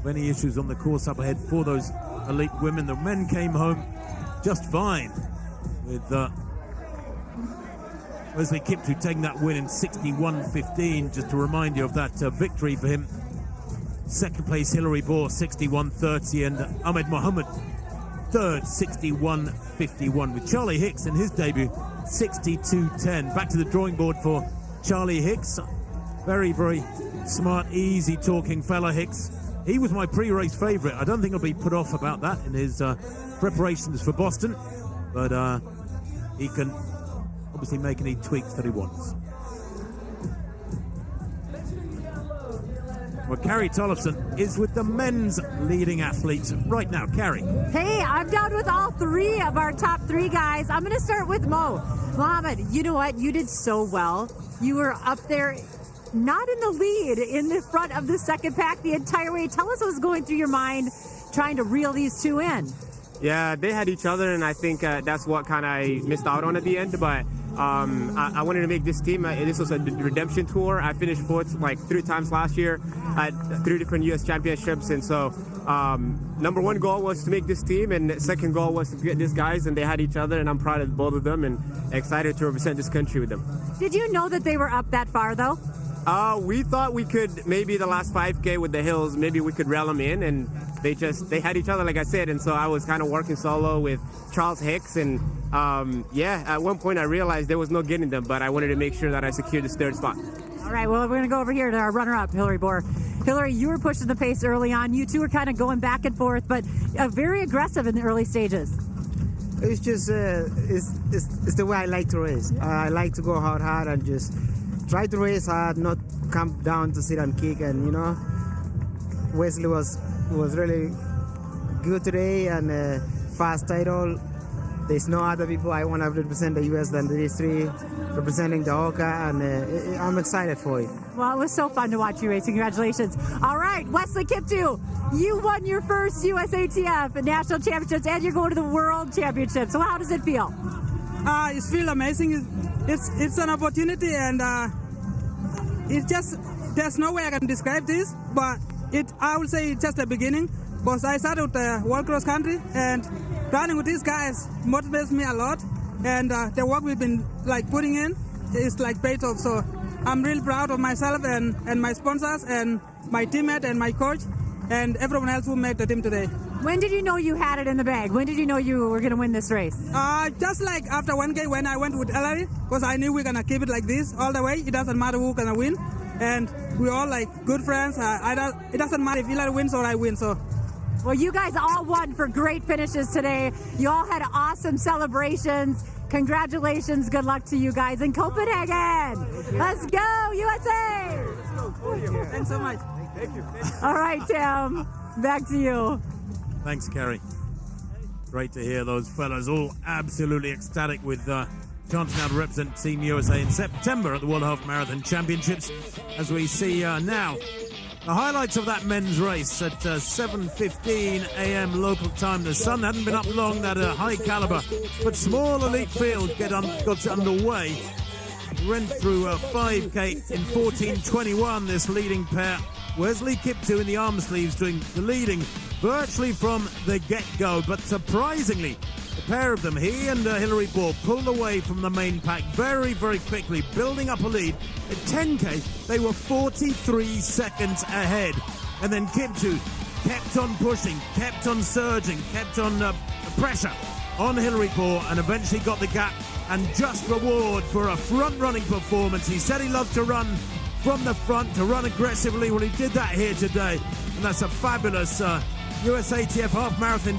any issues on the course up ahead for those elite women. The men came home just fine with Wesley Kiptoo taking that win in 61.15. Just to remind you of that victory for him. Second place Hillary Bohr, 61.30, and Ahmed Mohammed third, 61.51, with Charlie Hicks in his debut 62.10. Back to the drawing board for Charlie Hicks. Very, very smart, easy talking fella, Hicks. He was my pre-race favorite. I don't think he'll be put off about that in his preparations for Boston, but he can obviously make any tweaks that he wants. Well, Carrie Tollefson is with the men's leading athletes right now. Carrie. Hey, I'm down with all three of our top three guys. I'm going to start with Mohammed, you know what? You did so well. You were up there, not in the lead, in the front of the second pack the entire way. Tell us what was going through your mind trying to reel these two in. Yeah, they had each other, and I think that's what kind of I missed out on at the end. But I wanted to make this team. This was a redemption tour. I finished fourth like 3 times last year at 3 different U.S. championships, and so number one goal was to make this team, and second goal was to get these guys, and they had each other, and I'm proud of both of them and excited to represent this country with them. Did you know that they were up that far, though? We thought we could, maybe the last 5K with the hills, maybe we could reel them in, and they had each other, like I said, and so I was kind of working solo with Charles Hicks, and at one point I realized there was no getting them, but I wanted to make sure that I secured this third spot. All right, well, we're going to go over here to our runner-up, Hillary Bohr. Hillary, you were pushing the pace early on. You two were kind of going back and forth, but very aggressive in the early stages. It's just, it's the way I like to race. I like to go hard and just try to race hard, not come down to sit and kick. And, you know, Wesley was really good today and fast title. There's no other people I want to represent the U.S. than these three representing the OCA, and I'm excited for it. Well, it was so fun to watch you race. Congratulations. All right, Wesley Kiptoo, you won your first USATF National Championships, and you're going to the World Championships. So how does it feel? It feels amazing. It's an opportunity, and it just, there's no way I can describe this, but I would say it's just the beginning, because I started with the World Cross Country, and running with these guys motivates me a lot, and the work we've been putting in is paid off. So I'm really proud of myself and my sponsors and my teammate and my coach and everyone else who made the team today. When did you know you had it in the bag? When did you know you were going to win this race? Just after 1K when I went with Hillary, because I knew we're going to keep it like this all the way. It doesn't matter who's going to win, and we're all good friends. It doesn't matter if Hillary wins or I win. So. Well, you guys all won for great finishes today. You all had awesome celebrations. Congratulations. Good luck to you guys in Copenhagen. Let's go, USA! Thanks so much. Thank you. All right, Tim. Back to you. Thanks, Carrie. Great to hear those fellas all absolutely ecstatic with chance now to represent Team USA in September at the World Half Marathon Championships. As we see now, the highlights of that men's race at 7:15 a.m. local time. The sun hadn't been up long, that high caliber, but small elite field got underway. Went through 5K in 14:21, this leading pair. Wesley Kiptoo in the arm sleeves doing the leading virtually from the get-go, but surprisingly, the pair of them, he and Hillary Ball, pulled away from the main pack very, very quickly, building up a lead. At 10K, they were 43 seconds ahead. And then Kiptoo kept on pushing, kept on surging, kept on pressure on Hillary Ball, and eventually got the gap. And just reward for a front-running performance. He said he loved to run from the front, to run aggressively. Well, he did that here today. And that's a fabulous USATF Half Marathon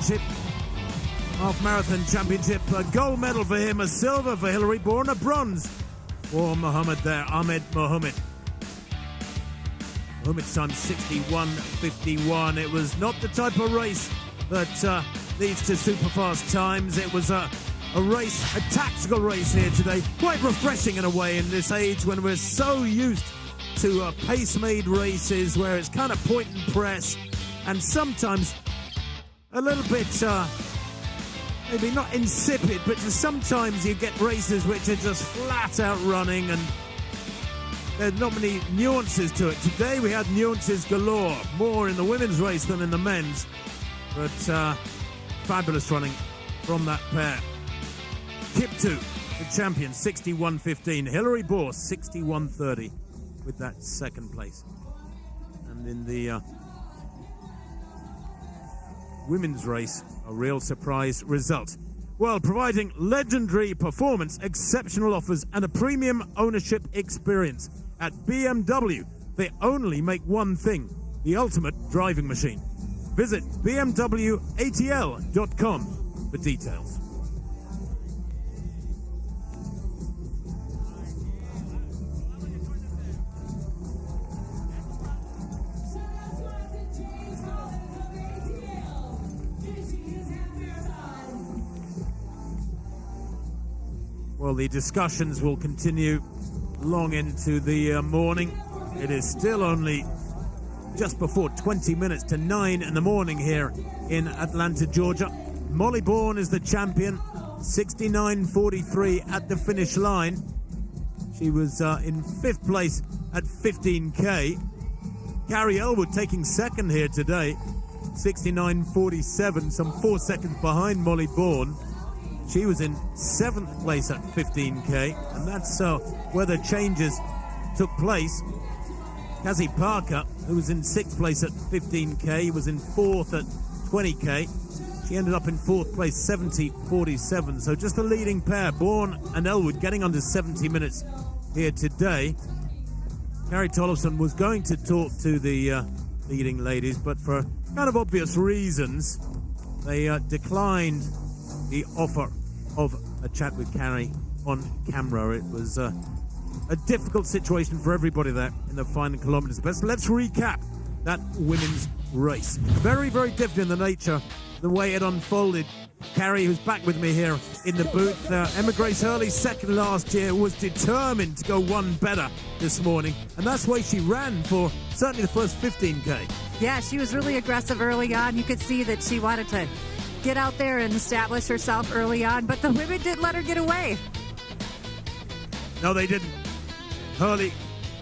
Championship. A gold medal for him, a silver for Hillary Ball, and a bronze for Mohammed there, Ahmed Mohammed. Mohammed's time 61:51. It was not the type of race that leads to super fast times. It was a race, a tactical race here today. Quite refreshing in a way in this age when we're so used to pace-made races where it's kind of point and press, and sometimes a little bit, maybe not insipid, but just sometimes you get races which are just flat out running and there's not many nuances to it. Today we had nuances galore, more in the women's race than in the men's, but fabulous running from that pair. Kiptoo, the champion, 61:15. Hillary Ball, 61:30 with that second place. And in the women's race, a real surprise result. Well, providing legendary performance, exceptional offers, and a premium ownership experience. At BMW, they only make one thing, the ultimate driving machine. Visit bmwatl.com for details. Well, the discussions will continue long into the morning. It is still only just before 20 minutes to 9 in the morning here in Atlanta, Georgia. Molly Bourne is the champion, 69:43 at the finish line. She was in 5th place at 15K. Carrie Elwood taking second here today, 69:47, some 4 seconds behind Molly Bourne. She was in 7th place at 15K, and that's where the changes took place. Cassie Parker, who was in 6th place at 15K, was in 4th at 20K. She ended up in 4th place, 70:47. So just the leading pair, Bourne and Elwood, getting under 70 minutes here today. Carrie Tollefson was going to talk to the leading ladies, but for kind of obvious reasons, they declined the offer of a chat with Carrie on camera. It was a difficult situation for everybody there in the final kilometers. But let's recap that women's race. Very, very different in the nature, the way it unfolded. Carrie, who's back with me here in the booth. Emma Grace Hurley, second last year, was determined to go one better this morning. And that's why she ran for certainly the first 15K. Yeah, she was really aggressive early on. You could see that she wanted to get out there and establish herself early on, but the women didn't let her get away. No, they didn't. Hurley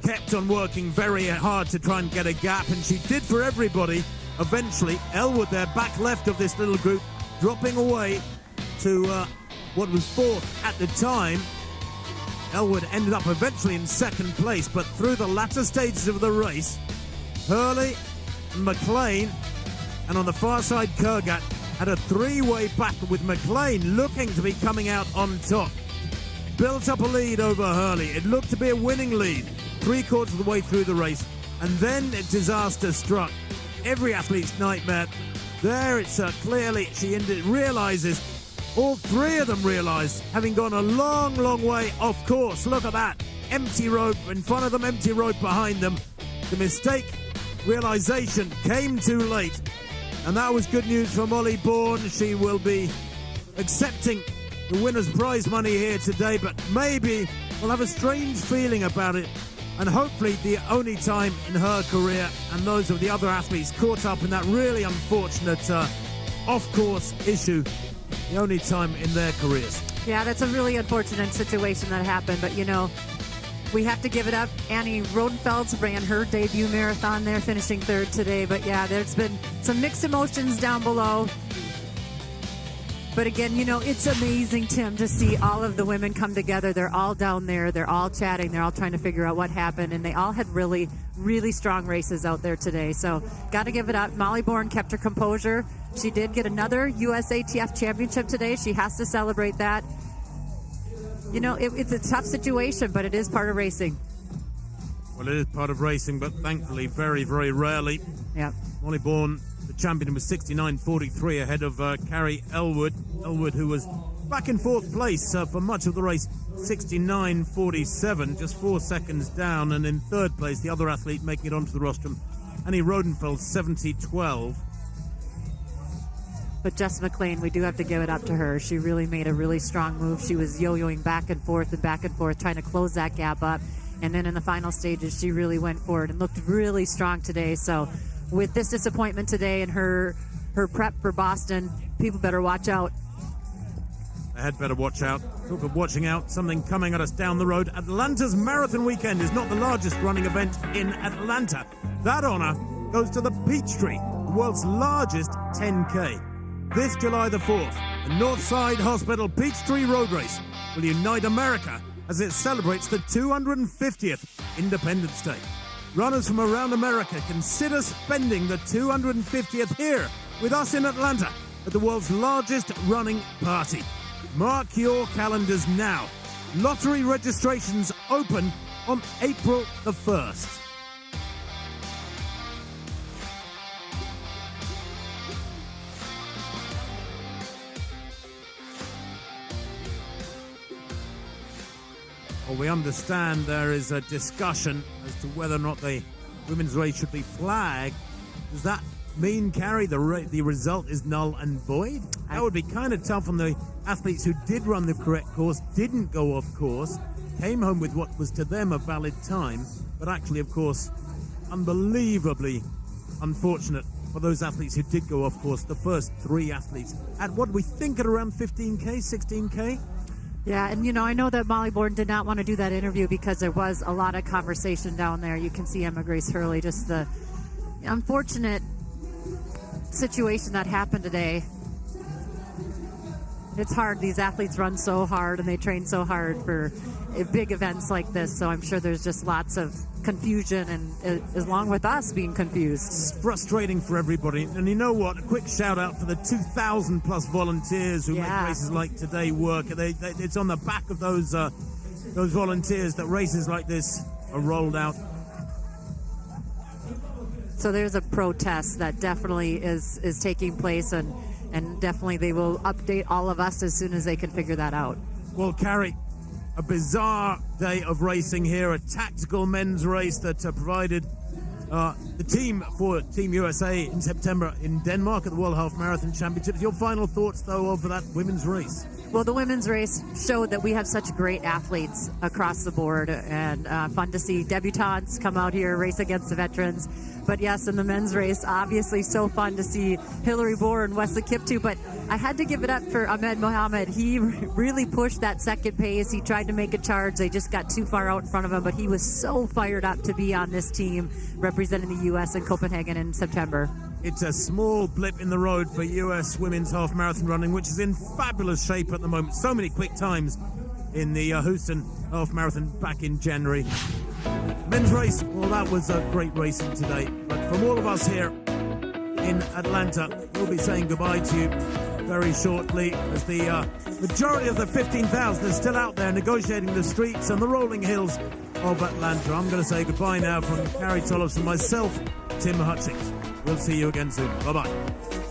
kept on working very hard to try and get a gap, and she did for everybody. Eventually, Elwood there, back left of this little group, dropping away to what was 4th at the time. Elwood ended up eventually in 2nd place, but through the latter stages of the race, Hurley, McLean, and on the far side, Kurgat had a 3-way battle with McLean looking to be coming out on top. Built up a lead over Hurley. It looked to be a winning lead 3/4 of the way through the race, and then disaster struck. Every athlete's nightmare. There it's clearly she realizes, all 3 of them realized, having gone a long, long way off course. Look at that. Empty rope in front of them, empty rope behind them. The mistake realization came too late. And that was good news for Molly Bourne. She will be accepting the winner's prize money here today, but maybe we'll have a strange feeling about it. And hopefully the only time in her career and those of the other athletes caught up in that really unfortunate off-course issue, the only time in their careers. Yeah, that's a really unfortunate situation that happened, but you know, we have to give it up. Annie Rodenfelds ran her debut marathon there, finishing third today. But yeah, there's been some mixed emotions down below. But again, you know, it's amazing, Tim, to see all of the women come together. They're all down there. They're all chatting. They're all trying to figure out what happened. And they all had really, really strong races out there today. So got to give it up. Molly Bourne kept her composure. She did get another USATF championship today. She has to celebrate that. You know, it's a tough situation, but it is part of racing. Well, it is part of racing, but thankfully very, very rarely. Yeah. Molly Bourne, the champion, was 69.43 ahead of Carrie Elwood. Elwood, who was back in fourth place for much of the race, 69.47, just 4 seconds down. And in third place, the other athlete making it onto the rostrum, Annie Rodenfeld, 70.12. But Jess McLean, we do have to give it up to her. She really made a really strong move. She was yo-yoing back and forth, trying to close that gap up. And then in the final stages, she really went forward and looked really strong today. So with this disappointment today and her prep for Boston, people better watch out. They had better watch out. Talk of watching out, something coming at us down the road. Atlanta's Marathon Weekend is not the largest running event in Atlanta. That honor goes to the Peachtree, the world's largest 10K. This July the 4th, the Northside Hospital Peachtree Road Race will unite America as it celebrates the 250th Independence Day. Runners from around America consider spending the 250th here with us in Atlanta at the world's largest running party. Mark your calendars now. Lottery registrations open on April the 1st. Well, we understand there is a discussion as to whether or not the women's race should be flagged. Does that mean, Carrie, the result is null and void? That would be kind of tough on the athletes who did run the correct course, didn't go off course, came home with what was to them a valid time, but actually, of course, unbelievably unfortunate for those athletes who did go off course, the first three athletes, at what we think at around 15K, 16K? Yeah, and you know, I know that Molly Bourne did not want to do that interview because there was a lot of conversation down there. You can see Emma Grace Hurley, just the unfortunate situation that happened today. It's hard. These athletes run so hard and they train so hard for big events like this, so I'm sure there's just lots of confusion, and along with us being confused. It's frustrating for everybody. And you know what? A quick shout out for the 2,000 plus volunteers who make races like today work. It's on the back of those volunteers that races like this are rolled out. So there's a protest that definitely is taking place, and definitely they will update all of us as soon as they can figure that out. Well, Carrie, a bizarre day of racing here, a tactical men's race that provided the team for Team USA in September in Denmark at the World Half Marathon Championships. Your final thoughts, though, over that women's race? Well, the women's race showed that we have such great athletes across the board, and fun to see debutantes come out here, race against the veterans. But yes, in the men's race, obviously so fun to see Hillary Bohr and Wesley Kiptoo. But I had to give it up for Ahmed Mohamed. He really pushed that second pace. He tried to make a charge. They just got too far out in front of him. But he was so fired up to be on this team representing the U.S. in Copenhagen in September. It's a small blip in the road for U.S. women's half marathon running, which is in fabulous shape at the moment. So many quick times in the Houston Half Marathon back in January. Men's race, well, that was a great racing today. But from all of us here in Atlanta, we'll be saying goodbye to you very shortly, as the majority of the 15,000 is still out there negotiating the streets and the rolling hills of Atlanta. I'm going to say goodbye now from Carrie Tollefson, myself, Tim Hutchings. We'll see you again soon. Bye-bye.